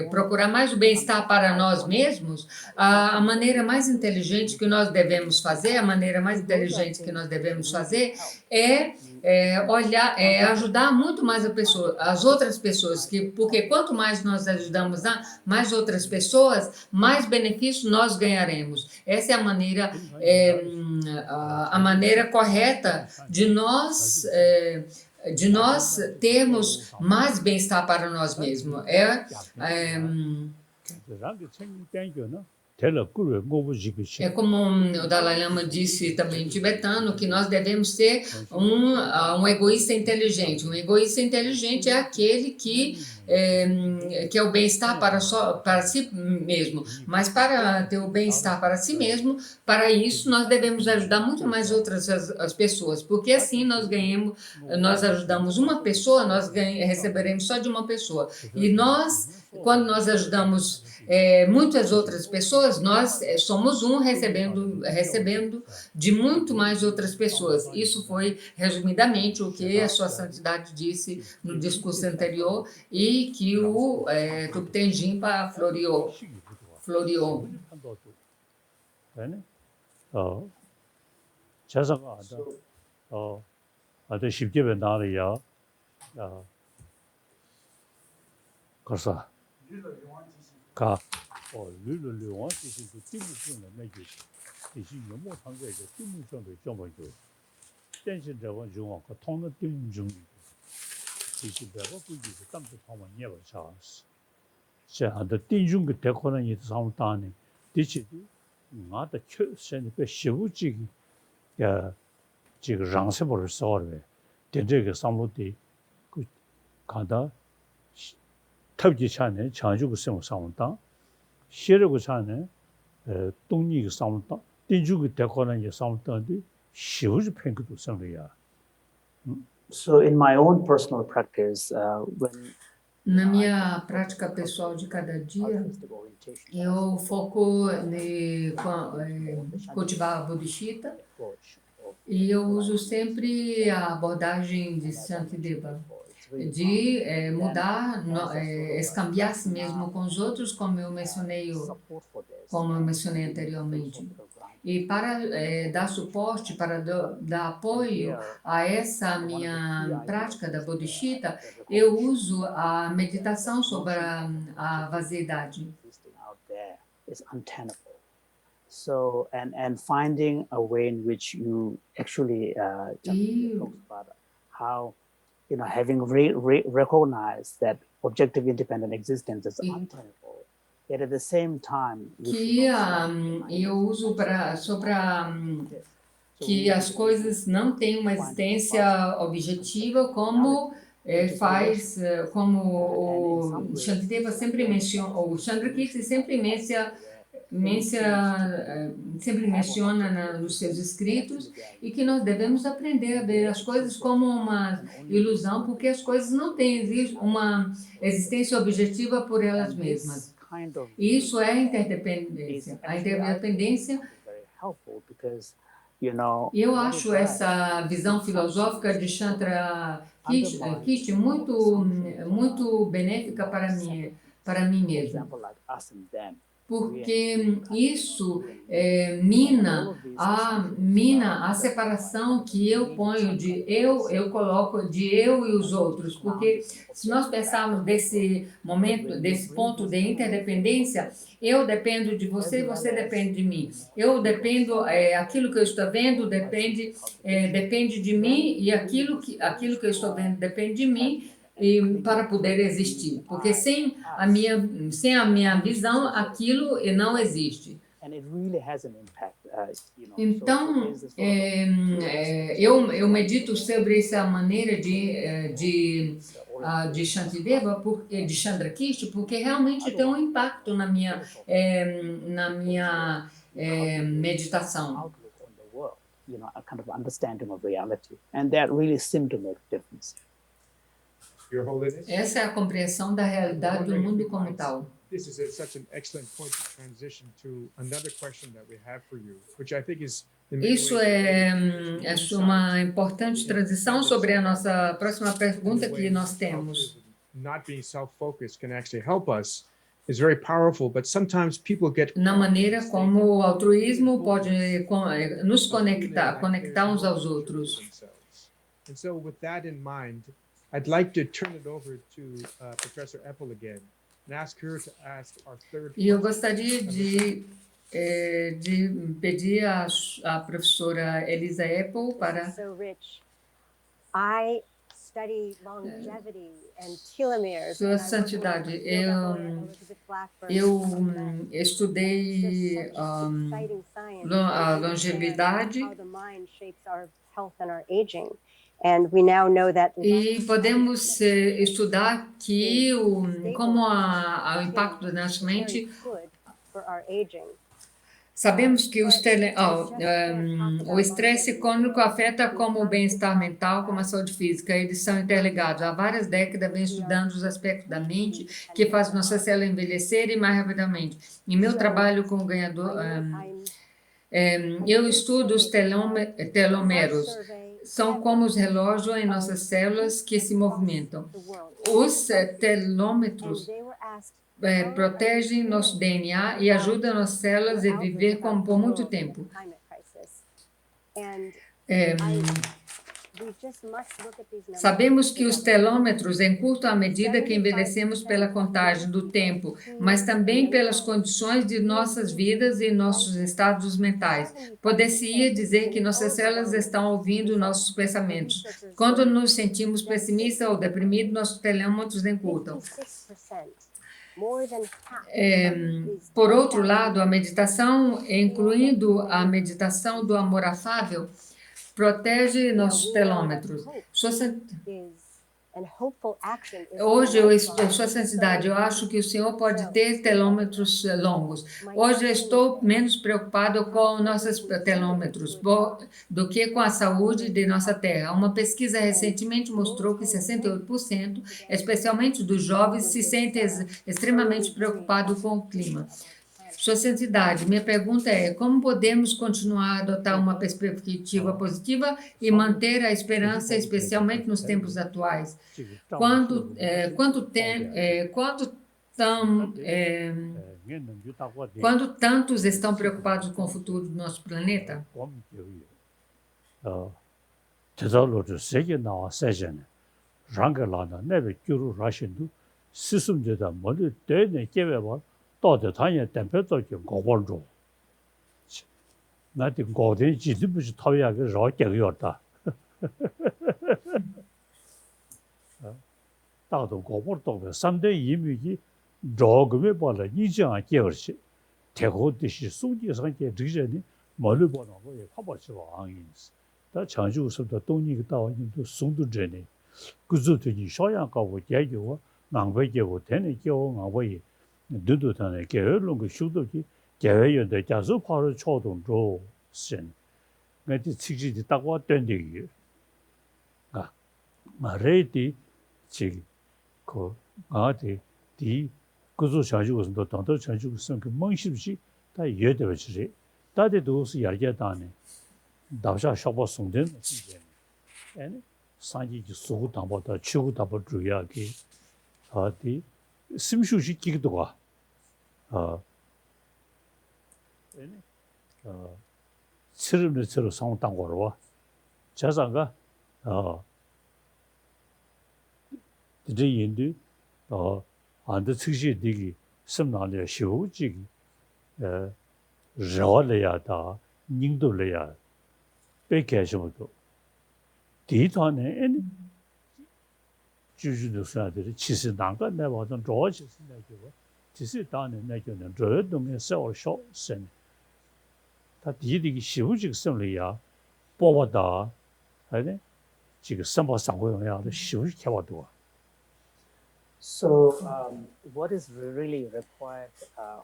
procurar mais o bem-estar para nós mesmos, a maneira mais inteligente que nós devemos fazer, é ajudar muito mais as outras pessoas, porque quanto mais nós ajudamos mais outras pessoas, mais benefícios nós ganharemos. Essa é a maneira correta de nós termos mais bem-estar para nós mesmos. É como o Dalai Lama disse também em tibetano, que nós devemos ter um egoísta inteligente. Um egoísta inteligente é aquele que é o bem-estar para si mesmo. Mas para ter o bem-estar para si mesmo, para isso nós devemos ajudar muito mais as pessoas, porque assim nós ajudamos uma pessoa, nós receberemos só de uma pessoa. E quando nós ajudamos muitas outras pessoas, nós somos recebendo de muito mais outras pessoas. Isso foi, resumidamente, o que a Sua Santidade disse no discurso anterior e que o Thupten Jinpa floreou. 탑지 차네 자주고 상상다 시르고 차네 동리가 상상다 딘주고 대거는 이 상상다데 시우지 팽크도 상려야. So in my own personal practice, Na minha prática pessoal de cada dia, eu foco em cultivar a bodhisattva e eu uso sempre a abordagem de Shantideva, de mudar, escambiar a si mesmo com os outros, como eu mencionei anteriormente. E para dar suporte, para dar apoio a essa minha prática da bodhisattva, eu uso a meditação sobre a vaziedade. So and finding a way in which you actually talks about how having recognized that objective independent existence is untenable, yet at the same time eu uso que as coisas não têm uma existência objetiva, como o Shantideva sempre menciona, o Chandrakirti sempre menciona nos seus escritos, e que nós devemos aprender a ver as coisas como uma ilusão, porque as coisas não têm uma existência objetiva por elas mesmas. E isso é a interdependência. A interdependência. E eu acho essa visão filosófica de Chandrakirti muito benéfica para mim mesmo. porque isso mina a separação que eu ponho eu coloco de eu e os outros, porque se nós pensarmos desse momento, desse ponto de interdependência, eu dependo de você e você depende de mim. Eu dependo, aquilo que eu estou vendo depende de mim e aquilo que eu estou vendo depende de mim para poder existir, porque sem a minha visão aquilo não existe. Então, eu medito sobre essa maneira de Shantideva, de Chandrakishti, porque realmente tem um impacto na minha meditação. A kind of understanding of reality, and that really seemed to make a difference. Your Holiness. Essa é a compreensão da realidade do mundo como tal. This is such an excellent point to transition to another question that we have for you, which I think is Isso é uma importante transição sobre a nossa próxima pergunta que nós temos. Not being self-focused can actually help us. Is very powerful, but sometimes people get na maneira como o altruísmo pode nos conectar uns aos outros. And so with that in mind, I'd like to turn it over to Professor Eppel again and ask her to ask our third E eu gostaria de pedir a professora Elisa Eppel para Sua Santidade, eu estudei a longevidade e podemos estudar que como o impacto da nossa mente. Sabemos que o estresse crônico afeta como o bem-estar mental, como a saúde física, eles são interligados. Há várias décadas venho estudando os aspectos da mente que fazem nossa célula envelhecer mais rapidamente. Em meu trabalho com o ganhador, eu estudo os telômeros. São como os relógios em nossas células que se movimentam. Os telômetros protegem nosso DNA e ajudam nossas células a viver por muito tempo. Sabemos que os telômetros encurtam à medida que envelhecemos pela contagem do tempo, mas também pelas condições de nossas vidas e nossos estados mentais. Poder-se-ia dizer que nossas células estão ouvindo nossos pensamentos. Quando nos sentimos pessimistas ou deprimidos, nossos telômetros encurtam. Por outro lado, a meditação, incluindo a meditação do amor afável, protege nossos telômetros. Hoje, Sua Santidade, eu acho que o Senhor pode ter telômetros longos. Hoje, eu estou menos preocupado com nossos telômetros do que com a saúde de nossa Terra. Uma pesquisa recentemente mostrou que 68%, especialmente dos jovens, se sentem extremamente preocupados com o clima. Sua Santidade, minha pergunta é: como podemos continuar a adotar uma perspectiva positiva e manter a esperança, especialmente nos tempos atuais? Quando tantos estão preocupados com o futuro do nosso planeta? 또대 다니에 템페도 좀 고벌로 나한테 고된 지도부지 타야게 저격이었다 다도 고벌도 3대 이미기 저금에 벌어 이장 개월시 대고듯이 수지상계 드전이 멀리 보는 거에 파버치 왕인스 다 장주서도 동니가 다와인도 송도 전에 그저들이 쇼양가고 개교와 망배개고 되는 교왕하고이 두두탄에 개열론 그 슈도기 개열연대 자수 파로 초동조 신 그때 직지지 딱 왔던 데기 아 말레디 지그 아데 디 그저 자주고서 단도 자주고서 그 멍십시 다 예대버지 다데도스 야게다네 다샤 샤보 송된 이제 아니 산지지 소고 담보다 치고 담보 주야기 어디 심슈시 기도가 치르는 처로 상당 거로 자산가 디제인도 안데 측시 되기 섬나려 쇼지 저래야다 닝도래야 백개셔도 디ቷ네 주주도 사들이其实 난가 내가 좀 좋아지 생각이고 其实 当然 내가는 저 동네 서울 쇼선 다 디디기 쉬우지 섬리야 뽑았다 아니 지금 선보 상고용이야 쉬우지 해봐도 So, what is really required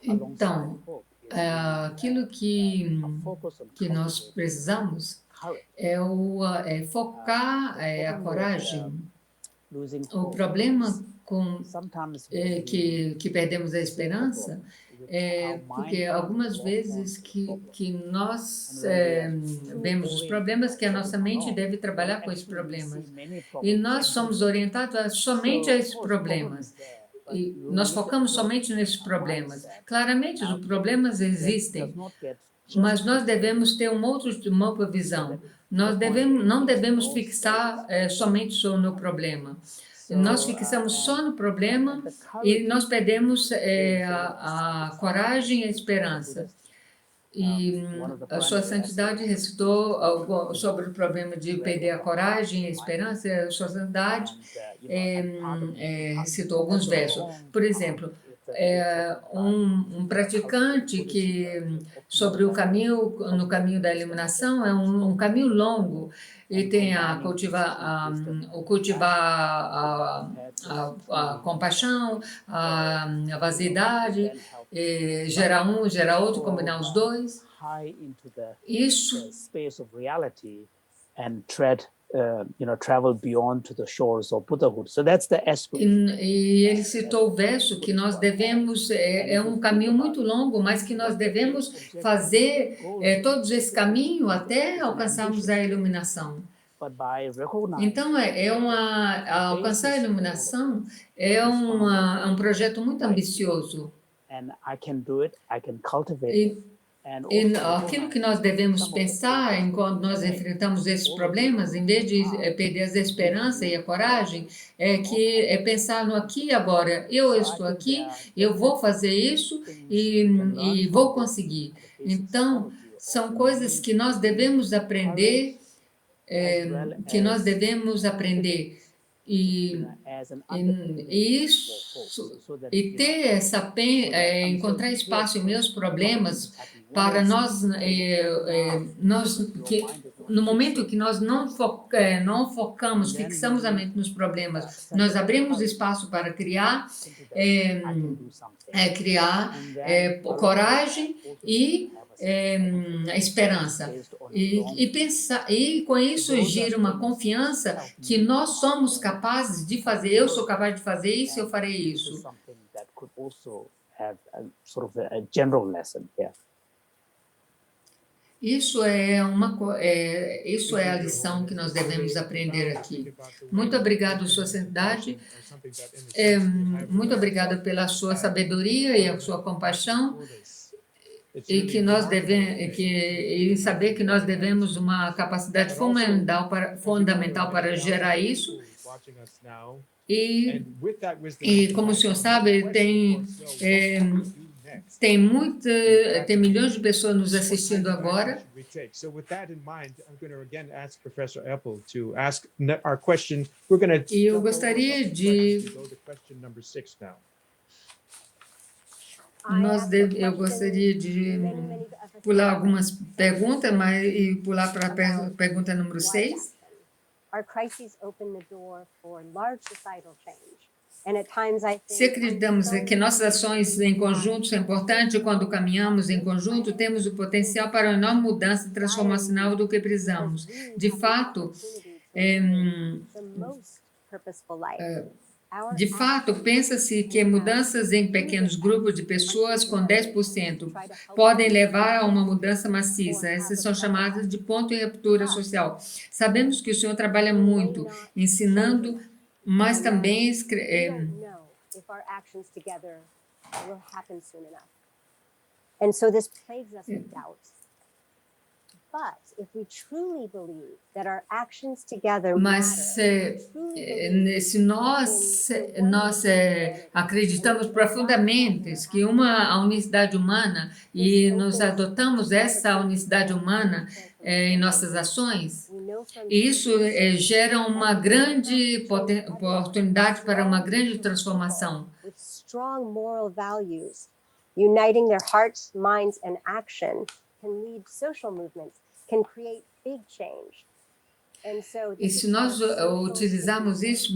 alongside Então, hope is aquilo que focus on nós cultivating precisamos courage, é focar a coragem. losing O hope. problema com Sometimes que perdemos a esperança é porque algumas vezes que nós vemos os problemas, que a nossa mente deve trabalhar com esses problemas. E nós somos orientados somente a esses problemas. E nós focamos somente nesses problemas. Claramente, os problemas existem, mas nós devemos ter uma outra visão. Nós não devemos fixar somente no problema. Nós fixamos só no problema e nós perdemos a coragem e a esperança. E a Sua Santidade recitou algo sobre o problema de perder a coragem e a esperança. A Sua Santidade citou alguns versos. Por exemplo, um praticante que sobre o caminho, no caminho da iluminação, é um caminho longo e tem a compaixão, a vaidade, gerar um, gerar outro, combinar os dois. Isso space of reality and travel beyond to the shores of Buddhahood. So that's the aspect. E ele citou o verso que nós devemos, é um caminho muito longo, mas que nós devemos fazer todo esse caminho até alcançarmos a iluminação. Então, alcançar a iluminação é um projeto muito ambicioso. E aquilo que nós devemos pensar enquanto nós enfrentamos esses problemas, em vez de perder a esperança e a coragem, é pensar no aqui e agora. Eu estou aqui, eu vou fazer isso e vou conseguir. Então, são coisas que nós devemos aprender, e ter essa encontrar espaço em meus problemas para nós que no momento que nós não focamos, fixamos a mente nos problemas, nós abrimos espaço para criar coragem e esperança. E com isso gira uma confiança que nós somos capazes de fazer. Eu sou capaz de fazer isso, eu farei isso. Isso é a lição que nós devemos aprender aqui. Muito obrigado, Sua Santidade. Muito obrigada pela sua sabedoria e a sua compaixão. E que nós devemos saber que nós devemos uma capacidade fundamental para gerar isso. E como o senhor sabe, tem milhões de pessoas nos assistindo agora. E eu gostaria de eu gostaria de pular algumas perguntas, e pular para a pergunta número 6. Se acreditamos que nossas ações em conjunto são importantes, quando caminhamos em conjunto, temos o potencial para uma enorme mudança transformacional do que precisamos. De fato, pensa-se que mudanças em pequenos grupos de pessoas com 10% podem levar a uma mudança maciça. Essas são chamadas de ponto de ruptura social. Sabemos que o senhor trabalha muito ensinando, mas também And so this plagues us with doubt. But if we truly believe that our actions together Mas matter, se nós acreditamos profundamente que a unicidade humana e nos adotamos essa unicidade humana em nossas ações, e isso gera uma grande oportunidade para uma grande transformação. with strong moral values, uniting their hearts, minds, and action can lead social movements, can create big change. And so E se nós utilizarmos isso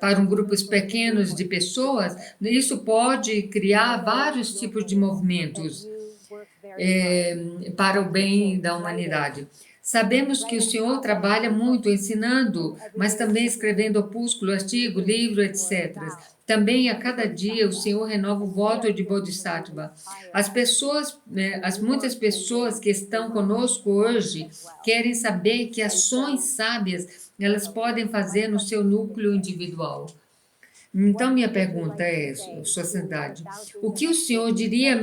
para grupos pequenos de pessoas, isso pode criar vários tipos de movimentos para o bem da humanidade. Sabemos que o Senhor trabalha muito ensinando, mas também escrevendo opúsculo, artigo, livro, etc. Também a cada dia o Senhor renova o voto de Bodhisattva. Muitas pessoas que estão conosco hoje querem saber que ações sábias elas podem fazer no seu núcleo individual. Então, minha pergunta é, sociedade, o que o Senhor diria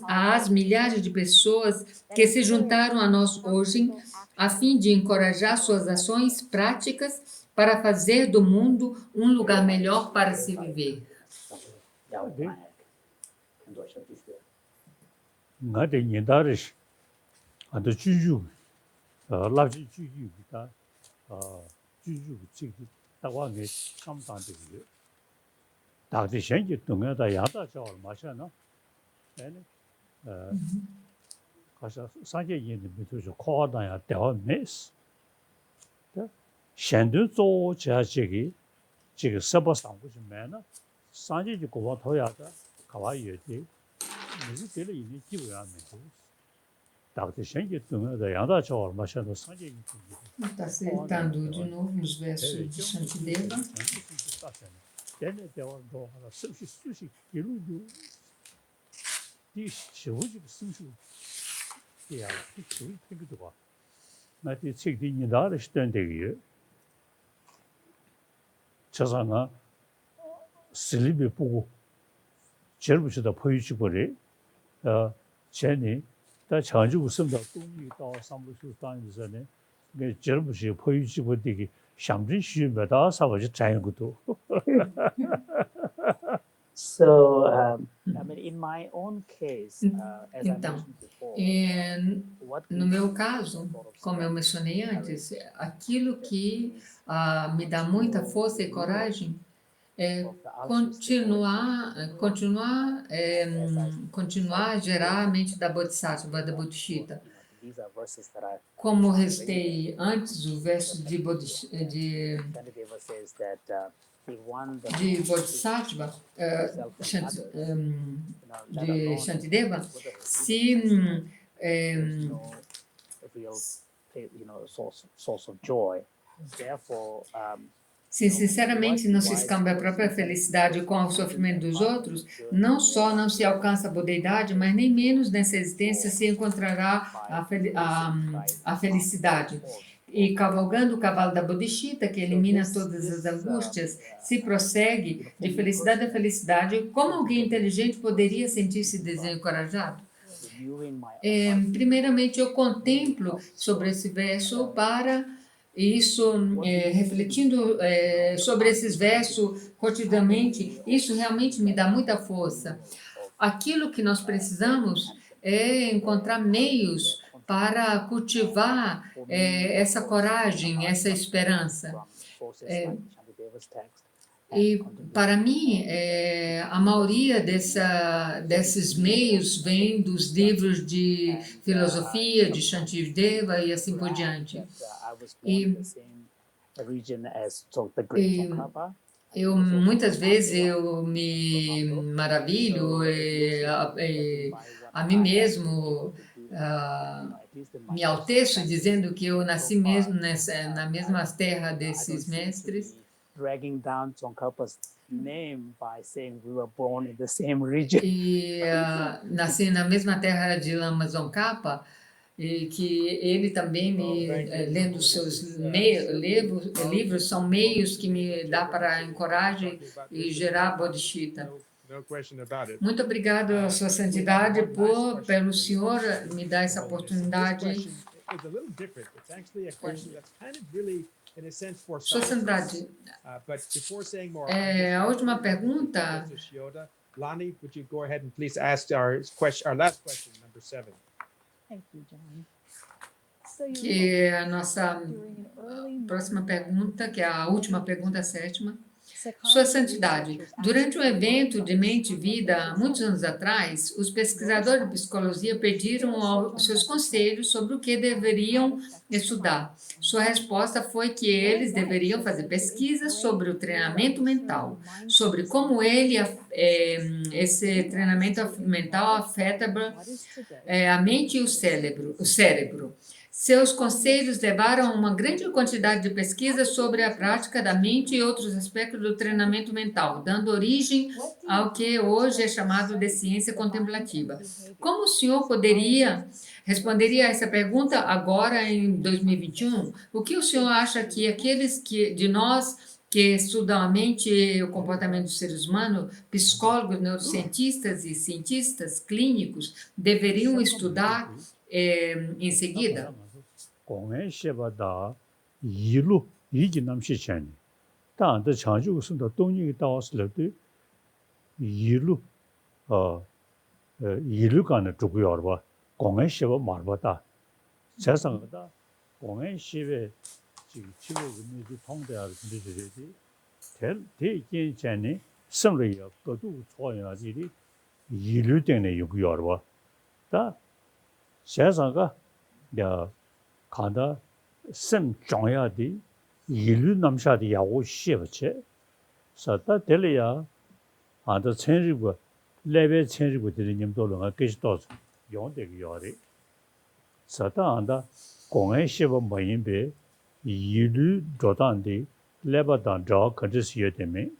às milhares de pessoas que se juntaram a nós hoje a fim de encorajar suas ações práticas para fazer do mundo um lugar melhor para se viver? nga de nyindar shi ando juju la ji juju ta juju chi ta wa nge sam tan de ye da de shen ji dong ya da ya da zhao ma sha na ne ka sha san jie yin de bi tu zhe kwa da ya de wa mes de shen de zuo jia ji ge ji ge se bo sang bu shi me na san jie ji guo wa tou ya de ka wa ye de你给了一年基本上没有，大概现在等的杨大桥嘛，现在三年一 Está citando de novo nos versos de Shantideva. 现在在往多好了，手续一路就，你手这个手续，对呀，你手这个多，那你这个你哪里是等这个？加上啊，手里边不过，接不起的培育过来。前年在长久生到东面到上不去当的时候呢，那接不起培育过这个象征需要到啥我就占用个多。So, I mean, in my own case, as I Então, mentioned before, no meu caso, como eu mencionei antes, aquilo que me dá muita força e coragem é continuar a gerar a mente da Bodhisattva, da Bodhicitta. Como restei antes o verso de Bodhisattva, de Shantideva, se se sinceramente não se escamba a própria felicidade com o sofrimento dos outros, não só não se alcança a budeidade, mas nem menos nessa existência se encontrará a felicidade. E cavalgando o cavalo da Bodhicitta, que elimina todas as angústias, se prossegue de felicidade a felicidade, como alguém inteligente poderia sentir-se desencorajado? Primeiramente, eu contemplo sobre esse verso para isso, refletindo sobre esses versos cotidianamente, isso realmente me dá muita força. Aquilo que nós precisamos é encontrar meios para cultivar essa coragem, essa esperança. E, para mim, a maioria desses meios vem dos livros de filosofia, de Shantideva e assim por diante. Eu muitas vezes eu me maravilho a mim mesmo, me alteço dizendo que eu nasci mesmo na mesma terra desses mestres. Dragging down Tsongkhapa's name by saying we were born in the same region. E nasci na mesma terra de Lama Tsongkhapa, e que ele também lendo seus livros são meios que me dá para encorajar e gerar bodhicitta. No question about it. Muito obrigado, Sua Santidade, pelo senhor me dar essa oportunidade. This question is a little different. It's actually a question that's kind of really, in a sense, for Sua scientists. Santidade, But before saying more, a última pergunta, Mr. Shioda, Lonnie, would you go ahead and please ask our last question, number 7. Thank you, John. que a nossa próxima pergunta, que é a última pergunta, a sétima. Sua Santidade, durante um evento de mente e vida, muitos anos atrás, os pesquisadores de psicologia pediram seus conselhos sobre o que deveriam estudar. Sua resposta foi que eles deveriam fazer pesquisas sobre o treinamento mental, sobre como esse treinamento mental afeta a mente e o cérebro. Seus conselhos levaram a uma grande quantidade de pesquisas sobre a prática da mente e outros aspectos do treinamento mental, dando origem ao que hoje é chamado de ciência contemplativa. Como o senhor responderia a essa pergunta agora em 2021? O que o senhor acha que aqueles de nós que estudam a mente e o comportamento dos seres humanos, psicólogos, neurocientistas e cientistas clínicos, deveriam estudar em seguida? 공연 쉐바다 이루 이기남시체니 다한테 장주고선도 동력이 따왔을때 이루 이루간에 두고요 봐 공연 쉐바 말보다 세상보다 공연 쉐베 지금 지구군이 통대할 근데들이 대기전에 성리가 거두 초연하지리 이루 때문에 요구요 봐다 세상가 야 간다 심 중요하디 이루 남샤디 야고 시버체 사다 델이야 아더 천리고 레벨 천리고 드리님도가 계시도 용되기 요리 사다 안다 공연 시버 뭐인베 이루 조단디 레바단 저 컨디시에 되면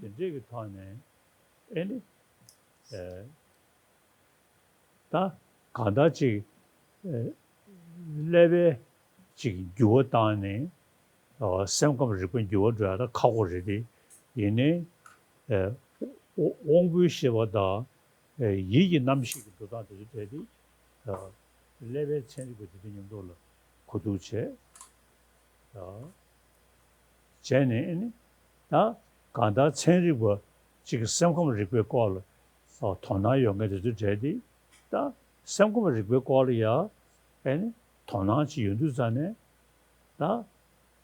된저기 타네 애니 다 간다지 레베 지금 유어단에 생각을 하고 유어자다 가고르디 얘네 온부시보다 이기 남식이 도다들이 되디 레베 체리고 되는 돌로 고두체 제네 다 간다 체리고 지금 생각을 하고 걸 돈나 용게도 되디 다 생각을 하고 걸이야 엔 돈나지 윤두산에 다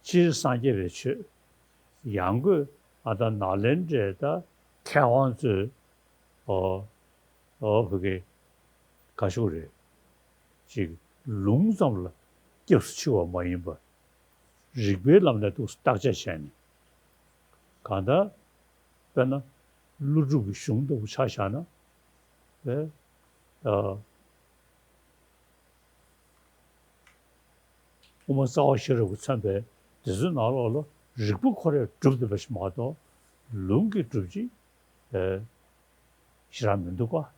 지상계배치 양구 아다 나렌제다 태원즈 그게 가시오래 지금 롱성을 교수치와 뭐인바 리베람다도 스타자샤니 간다 그나 루주기 슝도 차샤나 네我们早些时候参拜，只是拿了日不可能住的不是马到，龙给住的，是咱们的话，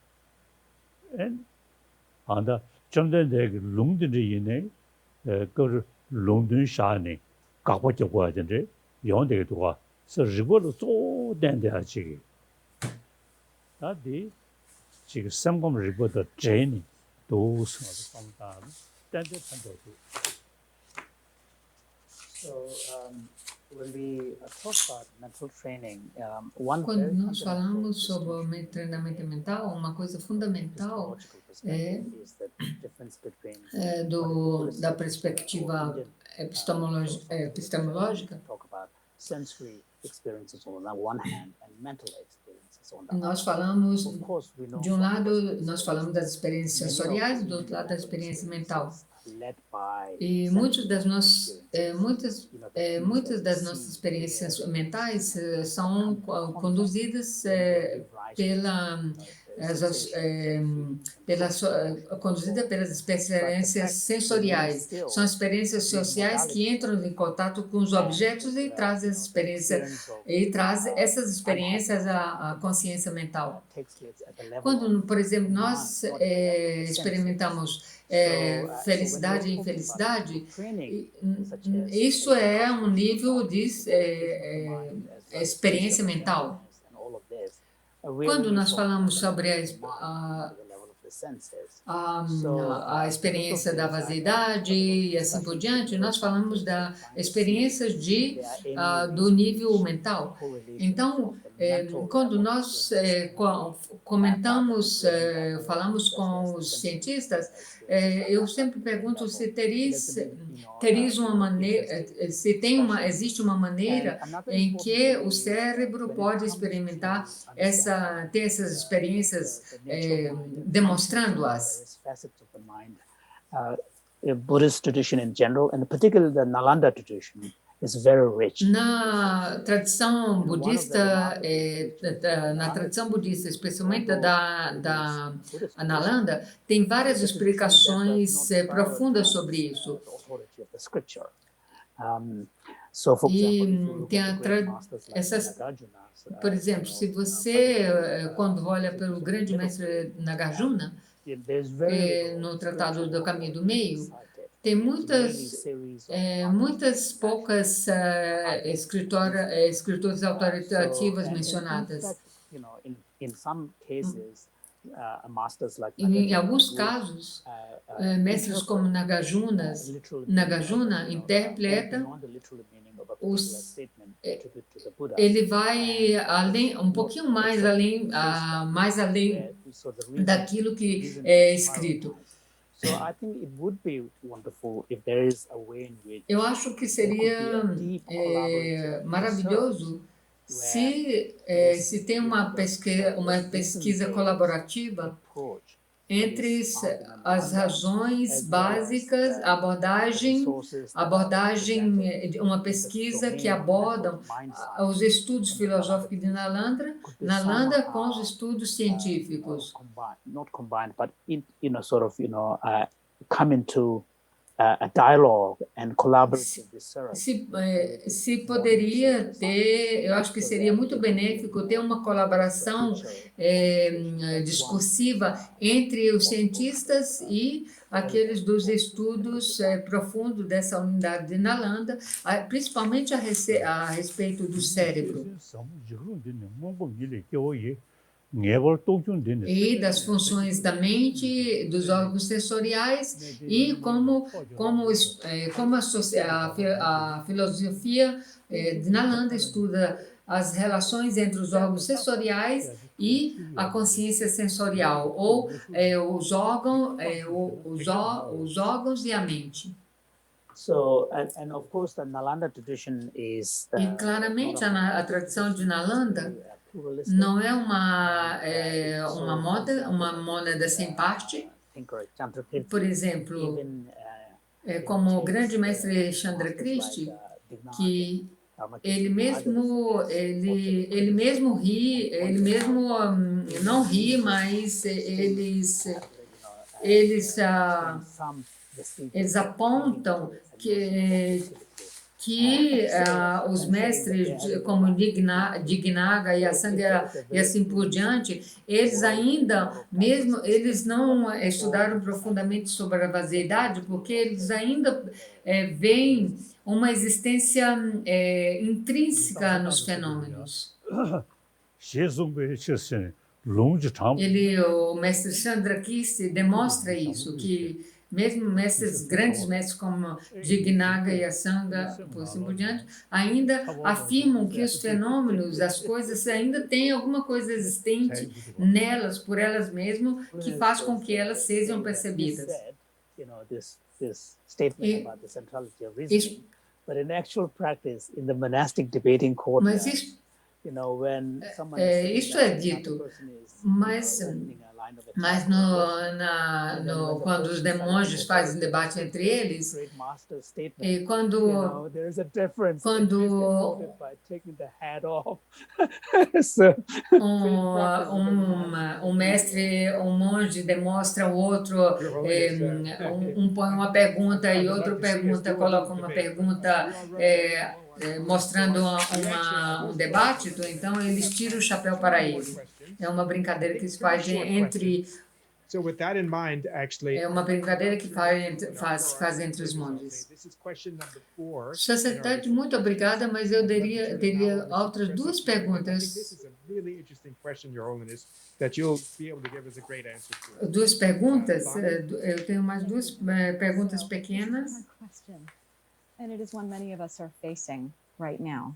安的，真的那个龙的人呢，个是龙的山呢，搞不就过的呢，养的的话是日本的做点的这个，那的这个三公日本的这呢，都是我的方大的，但是看到的。So when we talk about mental training, one Quando very nós fundamental falamos sobre o treinamento mental, uma coisa fundamental is the difference between da perspectiva epistemológica. Talk about sensory experiences on the one hand and mental experiences on the other. Nós falamos, Of course, we know de um lado, nós falamos das experiências sensoriais, do outro lado, da experiência mental. led by E muitas das nossas experiências mentais são conduzidas conduzida pelas experiências sensoriais. São experiências sociais que entram em contato com os objetos e trazem essas experiências à consciência mental. Quando, por exemplo, nós experimentamos felicidade e infelicidade, isso é um nível de experiência mental. Quando nós falamos sobre a experiência da vaziedade e assim por diante, nós falamos da experiência do nível mental. Então, quando nós falamos com os cientistas, eu sempre pergunto se terias uma maneira, existe uma maneira em que o cérebro pode experimentar ter essas experiências demonstrando-as. The Buddhist tradition in general, and particularly the Nalanda tradition, is very rich. Na tradição budista, especialmente da Nalanda, tem várias explicações profundas sobre isso. Por exemplo, se você, quando olha pelo grande mestre Nagarjuna, no Tratado do Caminho do Meio, tem muitas poucas escrituras autoritativas mencionadas. Em alguns casos, mestres como Nagarjuna interpreta ele vai além, um pouquinho mais além daquilo que é escrito. Eu acho que seria maravilhoso se tem uma pesquisa colaborativa entre as razões básicas, uma pesquisa que aborda os estudos filosóficos de Nalanda com os estudos científicos. Not combined, but come into a dialogue and collaborative research. Se poderia ter, eu acho que seria muito benéfico ter uma colaboração discursiva entre os cientistas e aqueles dos estudos profundos dessa unidade de Nalanda, principalmente a respeito do cérebro e das funções da mente, dos órgãos sensoriais e como a filosofia de Nalanda estuda as relações entre os órgãos sensoriais e a consciência sensorial, ou os órgãos e a mente. And of course, the Nalanda tradition is. E claramente a tradição de Nalanda não é uma moneda sem parte. Por exemplo, como o grande mestre Chandra Christie, que ele mesmo não ri, mas eles apontam que os mestres como Dignaga e Asanga e assim por diante, eles não estudaram profundamente sobre a vaziedade, porque eles ainda veem uma existência intrínseca nos fenômenos. O mestre Chandra Christie demonstra isso, que mesmo grandes mestres como Dignaga e Asanga, por assim por diante, ainda afirmam que os fenômenos, as coisas, ainda têm alguma coisa existente nelas, por elas mesmas, que faz com que elas sejam percebidas. This statement about the centrality of reasoning, but in actual practice, in the monastic debating courtyard, when someone isso é dito, mas quando os monges fazem debate entre eles, e quando um monge demonstra o outro, põe uma pergunta e outro coloca uma pergunta mostrando um debate, então eles tiram o chapéu para ele. É uma brincadeira que se faz entre So with that in mind, actually, É uma brincadeira que faz entre os monges. this is question number 4. Sociedade, muito obrigada, mas eu teria outras duas I think this perguntas. is a really interesting question, Your Holiness, that you'll be able to give us a great answer to. Duas perguntas, eu tenho mais duas perguntas So, pequenas. this is a hard question, and it is one many of us are facing right now.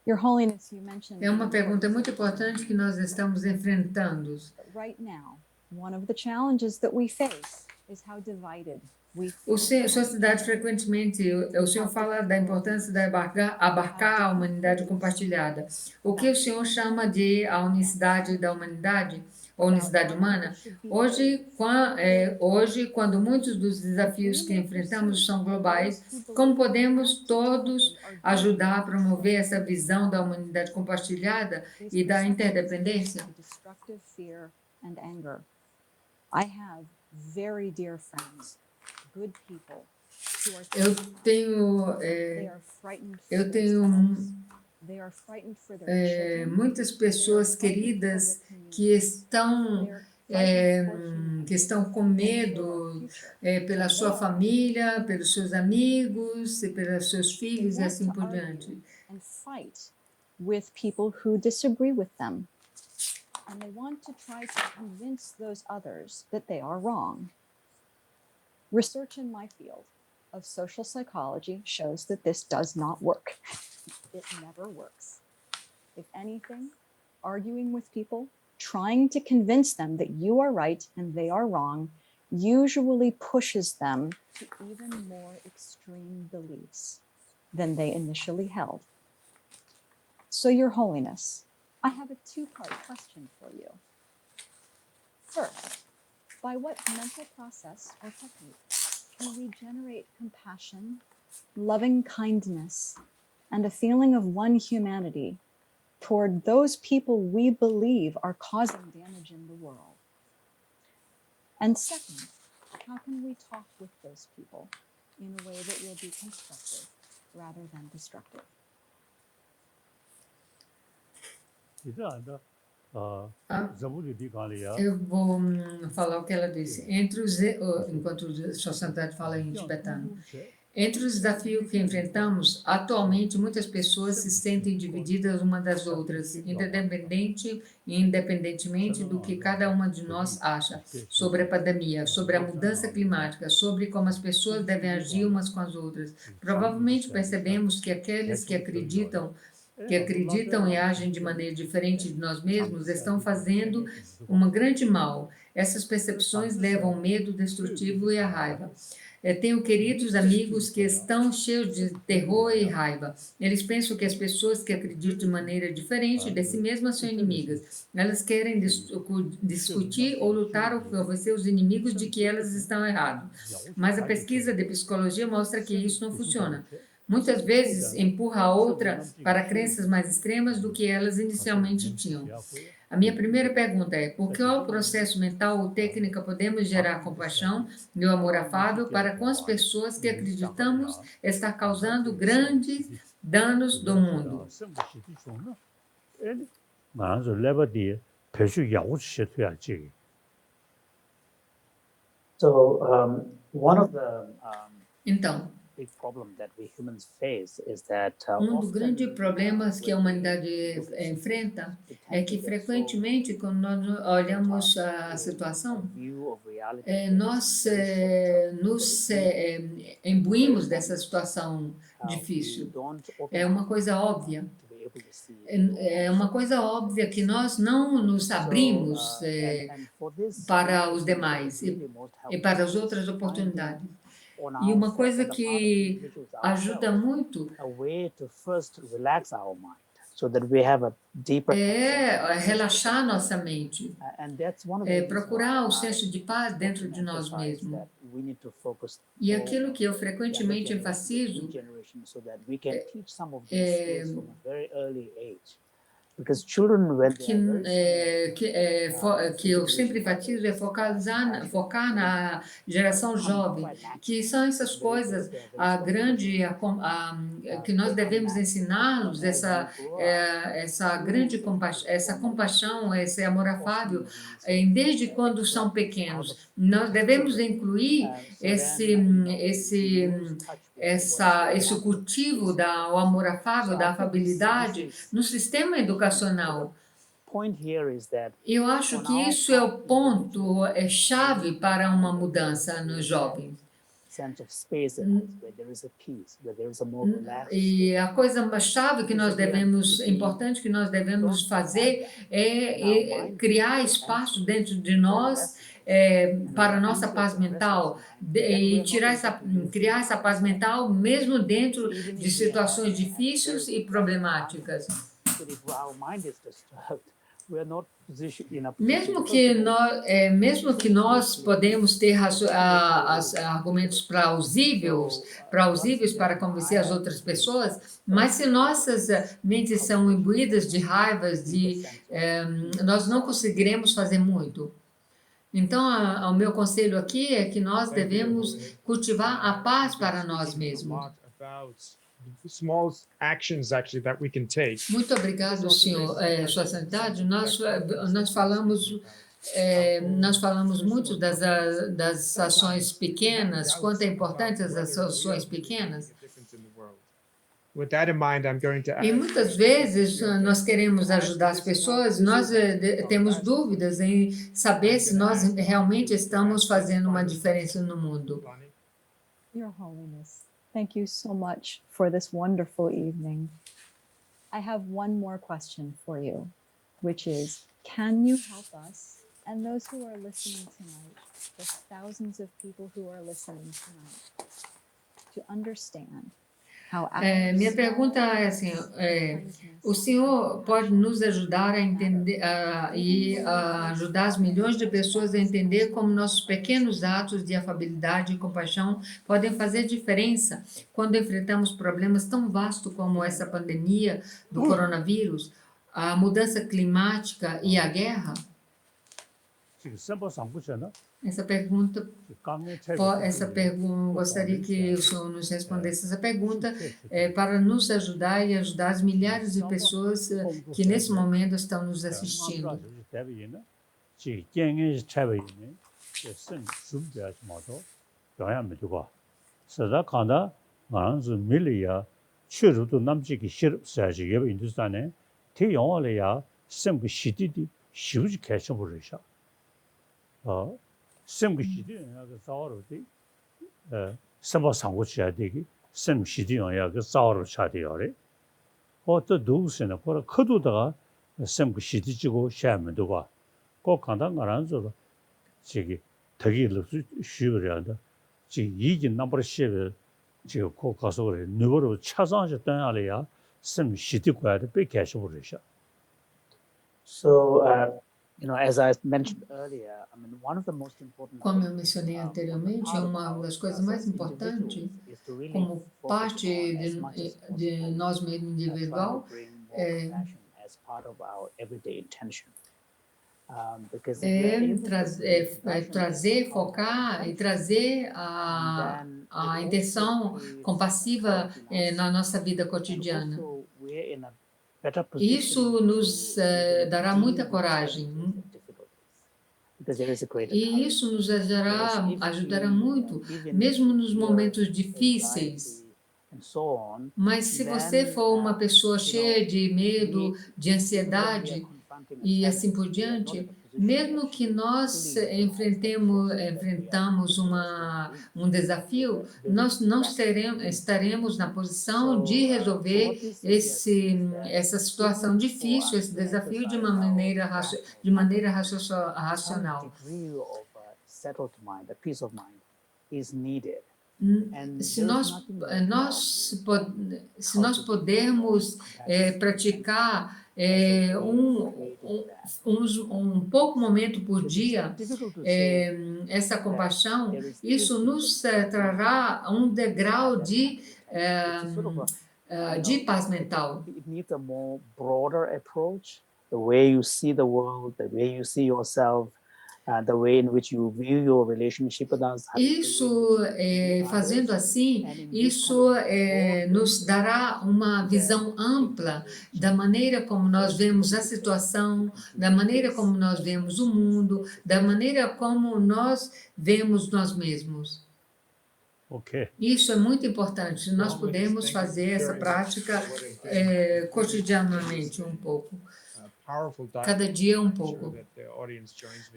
Your Holiness, you mentioned É uma the pergunta importance muito of importante que nós estamos enfrentando. But right now, one of the challenges that we face is how divided we feel. Sociedade, frequentemente, o senhor fala da importância de abarcar a humanidade compartilhada. O que o senhor chama de a unicidade da humanidade, a unicidade humana? Hoje, quando muitos dos desafios que enfrentamos são globais, como podemos todos ajudar a promover essa visão da humanidade compartilhada e da interdependência? Destructive fear and anger. I have very dear friends, good people, who are Eu tenho, they are frightened for eu their tenho lives. They are frightened for their children. muitas pessoas queridas que estão com medo pela sua família, pelos seus amigos, pelos seus filhos e assim por diante. And fight with people who disagree with them. And they want to try to convince those others that they are wrong. Research in my field of social psychology shows that this does not work. It never works. If anything, arguing with people, trying to convince them that you are right and they are wrong, usually pushes them to even more extreme beliefs than they initially held. So, Your Holiness, I have a two-part question for you. First, by what mental process or technique can we generate compassion, loving kindness, and a feeling of one humanity toward those people we believe are causing damage in the world? And second, how can we talk with those people in a way that will be constructive rather than destructive? Eu vou falar o que ela disse. Enquanto a sociedade fala em tibetano. Entre os desafios que enfrentamos, atualmente muitas pessoas se sentem divididas uma das outras, independentemente do que cada uma de nós acha sobre a pandemia, sobre a mudança climática, sobre como as pessoas devem agir umas com as outras. Provavelmente percebemos que aqueles que acreditam e agem de maneira diferente de nós mesmos estão fazendo um grande mal. Essas percepções levam ao medo destrutivo e à raiva. Tenho queridos amigos que estão cheios de terror e raiva. Eles pensam que as pessoas que acreditam de maneira diferente de si mesmas são inimigas. Elas querem discutir ou lutar ou convencer os inimigos de que elas estão erradas. Mas a pesquisa de psicologia mostra que isso não funciona. Muitas vezes empurra a outra para crenças mais extremas do que elas inicialmente tinham. A minha primeira pergunta é: por qual processo mental ou técnica podemos gerar compaixão e o amor afável para com as pessoas que acreditamos estar causando grandes danos do mundo? So one of the Então, big problem that we humans face is that dos grandes problemas que a humanidade enfrenta é que, frequentemente, quando nós olhamos a situação, nós nos imbuímos dessa situação difícil. É uma coisa óbvia. É uma coisa óbvia que nós não nos abrimos para os demais e para as outras oportunidades. E uma coisa que ajuda muito é relaxar nossa mente, procurar o senso de paz dentro de nós mesmos. E aquilo que eu frequentemente enfatizo Because children, when they are very que eu sempre enfatizo é focar na geração jovem, que são essas coisas, que nós devemos ensiná-los, essa grande essa compaixão, esse amor afável, desde quando são pequenos. Nós devemos incluir esse cultivo do amor afável, da afabilidade, no sistema educacional. Eu acho que isso é o ponto, chave para uma mudança nos jovens. E a coisa chave importante que nós devemos fazer é criar espaço dentro de nós para a nossa paz mental e criar essa paz mental mesmo dentro de situações difíceis e problemáticas. Mesmo que nós podemos ter argumentos plausíveis para convencer as outras pessoas, mas se nossas mentes são imbuídas de raivas, nós não conseguiremos fazer muito. Então, o meu conselho aqui é que nós devemos cultivar a paz para nós mesmos. Muito obrigado, senhor, Sua Santidade. Nós falamos muito das ações pequenas, quanto é importante as ações pequenas. E muitas vezes nós queremos ajudar as pessoas, nós temos dúvidas em saber se nós realmente estamos fazendo uma diferença no mundo. Your Holiness, thank you so much for this wonderful evening. I have one more question for you, which is, can you help us and those who are listening tonight, the thousands of people who are listening tonight, to understand how minha pergunta é assim, o senhor pode nos ajudar a entender e ajudar as milhões de pessoas a entender como nossos pequenos atos de afabilidade e compaixão podem fazer diferença quando enfrentamos problemas tão vastos como essa pandemia do coronavírus, a mudança climática e a guerra? Essa pergunta, gostaria que o senhor nos respondesse essa pergunta para nos ajudar e ajudar as milhares de pessoas que nesse momento estão nos assistindo. sem 시대야 그 싸워로디 선보 상고 쳐야 되기 sem 시대야 그 싸워로 쳐야 돼요래 어또 누구세나 거라 커도다가 sem 시대지고 샤면 되고 꼭 간단 말한서 저기 되기를 쉬어야다 지 이긴 넘버 10 지금 꼭 가서 그래 누구로 찾아하셨던 알이야 sem 시대고야를 빼개셔 버리셔. So as I mentioned earlier, I mean, one of the most important. Como eu mencionei anteriormente, uma das coisas mais importantes, como parte de nós mesmos individual, trazer, focar e trazer a intenção compassiva na nossa vida cotidiana. Isso nos dará muita coragem. E isso nos ajudará muito, mesmo nos momentos difíceis. Mas se você for uma pessoa cheia de medo, de ansiedade e assim por diante, mesmo que nós enfrentamos um desafio, nós não estaremos na posição de resolver essa situação difícil, esse desafio de maneira racional. Se nós pudermos praticar um pouco momento por dia essa compaixão, isso nos trará um degrau de de paz mental. It needs a more broader approach. The way you see the world, the way you see yourself, the way in which you view your relationship with us. Isso, fazendo assim, isso nos dará uma visão ampla da maneira como nós vemos a situação, da maneira como nós vemos o mundo, da maneira como nós vemos nós mesmos. 오케이. Isso é muito importante. Nós podemos fazer essa prática cotidianamente um pouco. Cada dia um pouco.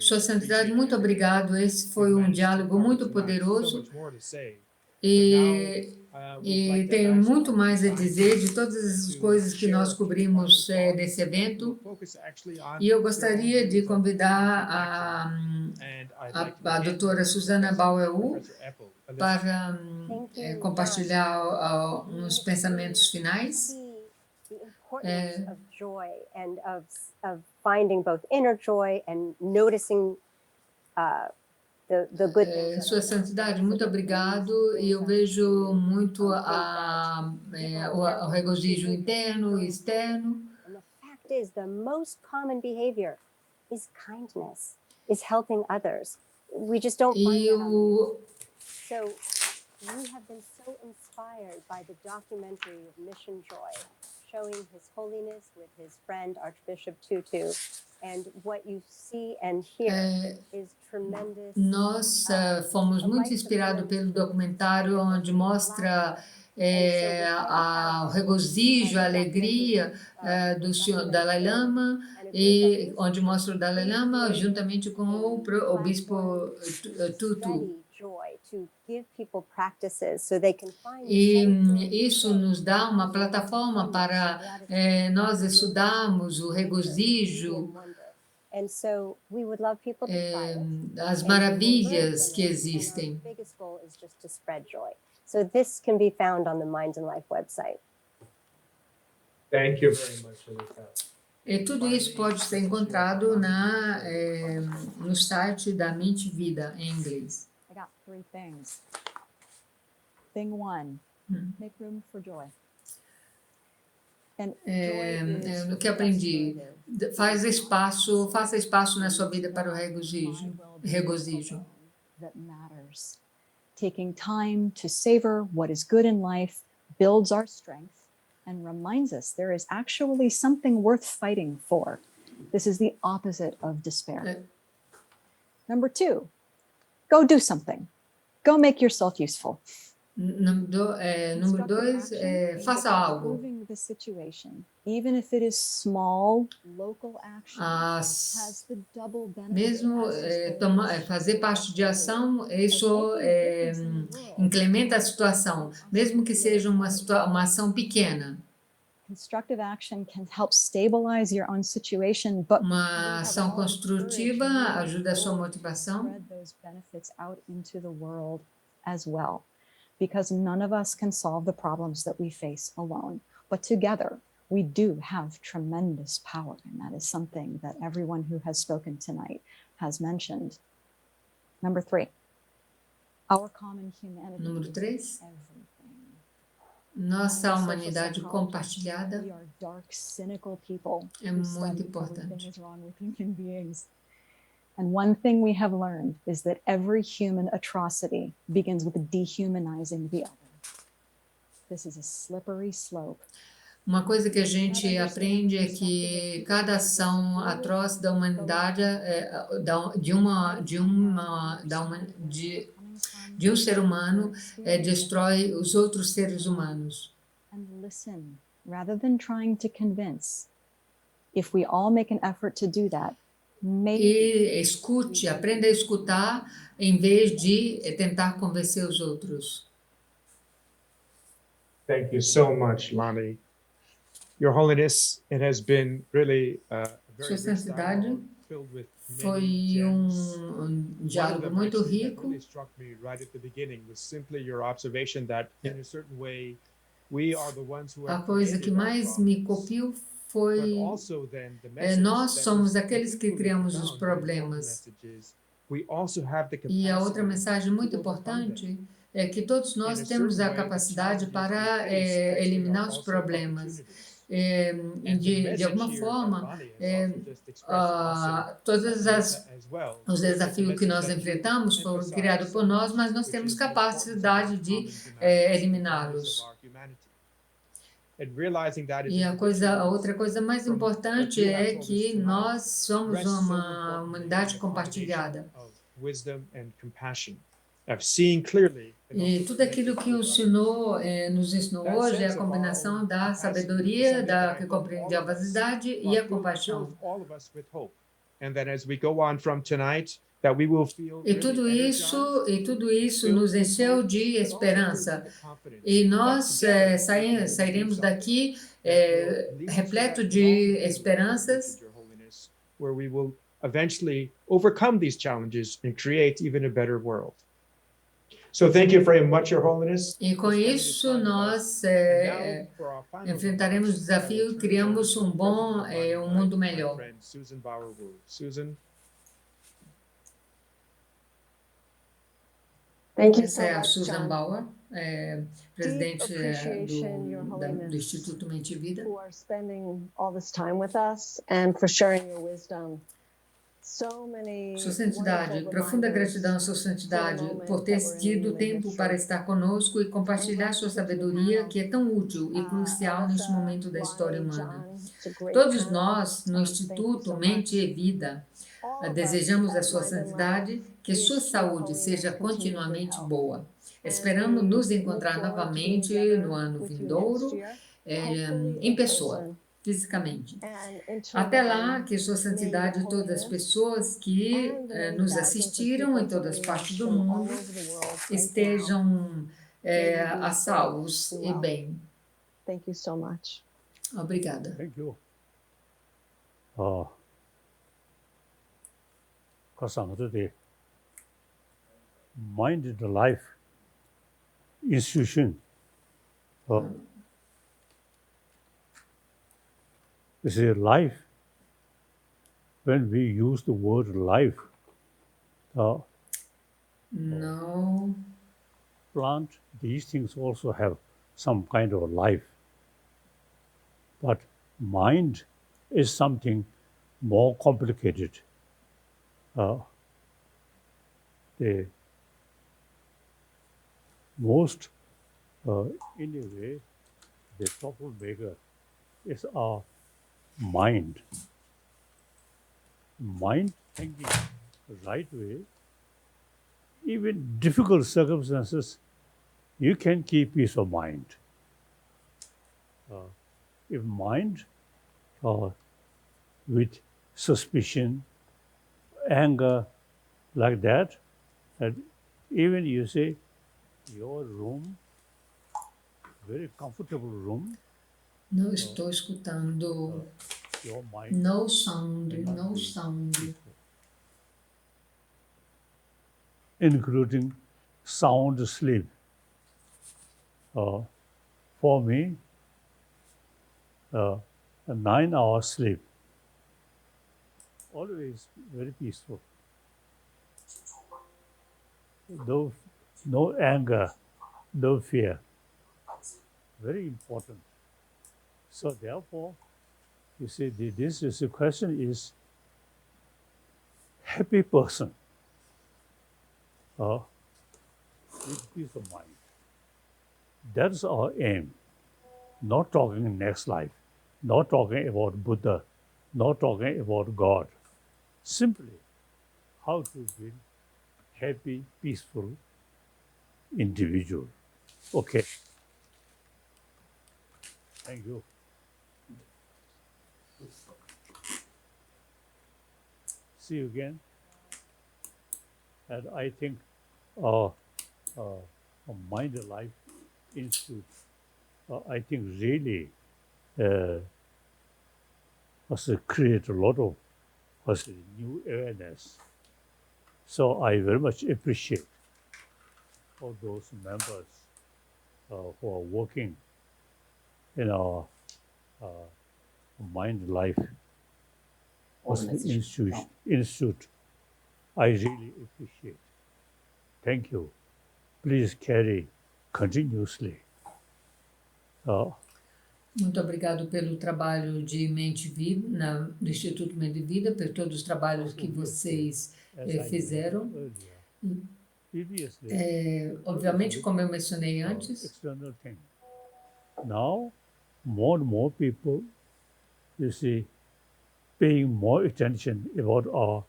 Sua Santidade, muito obrigado. Esse foi um diálogo muito poderoso e tenho muito mais a dizer de todas as coisas que nós cobrimos nesse evento. E eu gostaria de convidar a doutora Susana Bauer para compartilhar uns pensamentos finais. The importance of joy and of finding both inner joy and noticing the good things. Sua Santidade, muito obrigado. E eu vejo muito o regozijo interno e externo. And the fact is, the most common behavior is kindness, is helping others. We just don't find E that on o So we have been so inspired by the documentary of Mission Joy, showing His Holiness with his friend Archbishop Tutu, and what you see and hear is tremendous. Nós fomos muito inspirados pelo documentário onde mostra o regozijo, a alegria do senhor Dalai Lama, e onde mostra o Dalai Lama juntamente com o bispo Tutu. E isso nos dá uma plataforma para nós estudarmos o regozijo, as maravilhas que existem. So this can be found on the Minds and Life website. Thank you very much for that. E tudo isso pode ser encontrado no site da Mente Vida em inglês. I got 3 things. Thing 1, make room for joy. And joy O que aprendi? Faça espaço na sua vida para o regozijo. That matters. Taking time to savor what is good in life builds our strength and reminds us there is actually something worth fighting for. This is the opposite of despair. Number 2, go do something. Go make yourself useful. Número 2, faça algo. Improving the situation, even if it is small, local action, has the double benefit. Mesmo fazer parte de ação, isso incrementa a situação, mesmo que seja uma ação pequena. Constructive action can help stabilize your own situation, but uma ação construtiva ajuda a sua motivação. Spread those benefits out into the world as well. Because none of us can solve the problems that we face alone. But together, we do have tremendous power. And that is something that everyone who has spoken tonight has mentioned. Number 3, our common humanity Número 3, everything. Nossa humanidade compartilhada We are dark, cynical people é who muito study importante. everything is wrong with human beings. And one thing we have learned is that every human atrocity begins with dehumanizing the other. This is a slippery slope. Uma coisa que a gente aprende é que cada ação atroz da humanidade, de um ser humano, destrói os outros seres humanos. And listen, rather than trying to convince. If we all make an effort to do that, E escute, aprenda a escutar em vez de tentar convencer os outros. Thank you so much, Lani. Your Holiness, it has been really a very Sua rich Santidade, dialogue filled with many foi gems. diálogo muito That rico. really struck me right at the beginning was simply your observation that in a certain way we are the ones who A have coisa que created our mais problems. me copiou foi nós somos aqueles que criamos os problemas. E a outra mensagem muito importante é que todos nós temos a capacidade para eliminar os problemas. De alguma forma, todos os desafios que nós enfrentamos foram criados por nós, mas nós temos capacidade de eliminá-los. E a outra coisa mais importante é que nós somos uma humanidade compartilhada. E tudo aquilo que o Senhor nos ensinou hoje é a combinação da sabedoria, que compreende a vaidade e a compaixão. E tudo isso nos encheu de esperança. E nós sairemos daqui repleto de esperanças. Where we will eventually overcome these challenges and create even a better world. So thank you very much, Your Holiness. E com isso nós enfrentaremos o desafio e criamos um mundo melhor. Susan Bauer-Wu. Susan. Thank you Essa so é a much, Susan John. Bauer, presidente appreciation, Your do Holiness, Instituto Mente e Vida. who are spending all this time with us and for sharing your wisdom. So many Sua Santidade, wonderful profunda reminders gratidão à Sua Santidade por ter tido tempo para estar conosco e compartilhar sua sabedoria, que é tão útil e crucial neste momento da história humana. Todos nós, no Instituto Mente e Vida, desejamos a Sua Santidade que sua saúde seja continuamente boa. Esperamos nos encontrar novamente no ano vindouro, em pessoa, fisicamente. Até lá, que Sua Santidade e todas as pessoas que nos assistiram em todas as partes do mundo estejam a salvos e bem. Thank you so much. Obrigada. Thank you. Kasangde Minded Life Institution. This is life. When we use the word life, No. plant, these things also have some kind of life. But mind is something more complicated. The most, in a way, the troublemaker is our mind. Mind thinking the right way, even difficult circumstances, you can keep peace of mind. If mind with suspicion, anger, like that, and even you say your room, very comfortable room, Não estou escutando. your mind No sound, no sound. including sound sleep. For me, a 9-hour sleep, always very peaceful. No anger, no fear. Very important. So therefore, you see, this is the question is happy person with peace of mind. That's our aim. Not talking next life, not talking about Buddha, not talking about God. Simply how to be happy, peaceful individual. Okay. Thank you. See you again. And I think Mind Life Institute, I think really has created a lot of new awareness. So I very much appreciate all those members who are working in our Mind Life Institute. I really appreciate. Thank you. please carry continuously. Muito obrigado pelo trabalho de Mente Vida, do Instituto Mente Vida, por todos os trabalhos que vocês fizeram. Obviamente, como eu mencionei antes, External thing. Now, more and more people, you see, paying more attention about our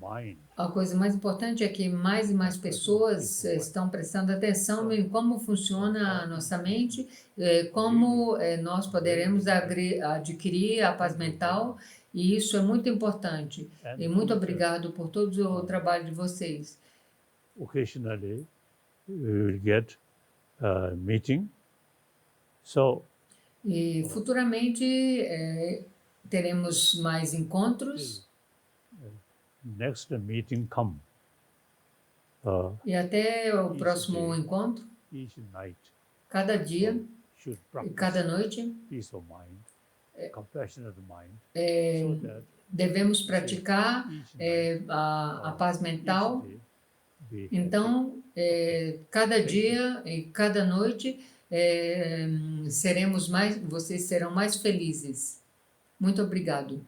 mind. a coisa mais importante é que mais e mais pessoas estão prestando atenção em como funciona a nossa mente, como nós poderemos adquirir a paz mental, e isso é muito importante. E muito obrigado por todo o trabalho de vocês. Occasionally, we will get a meeting. So, E futuramente teremos mais encontros. next meeting come. E até o próximo encontro, Each night cada dia should e practice cada noite, peace of mind, compassionate mind, so that devemos praticar each night, a paz mental. each day be happy. Então, cada dia e cada noite vocês serão mais felizes. Muito obrigado.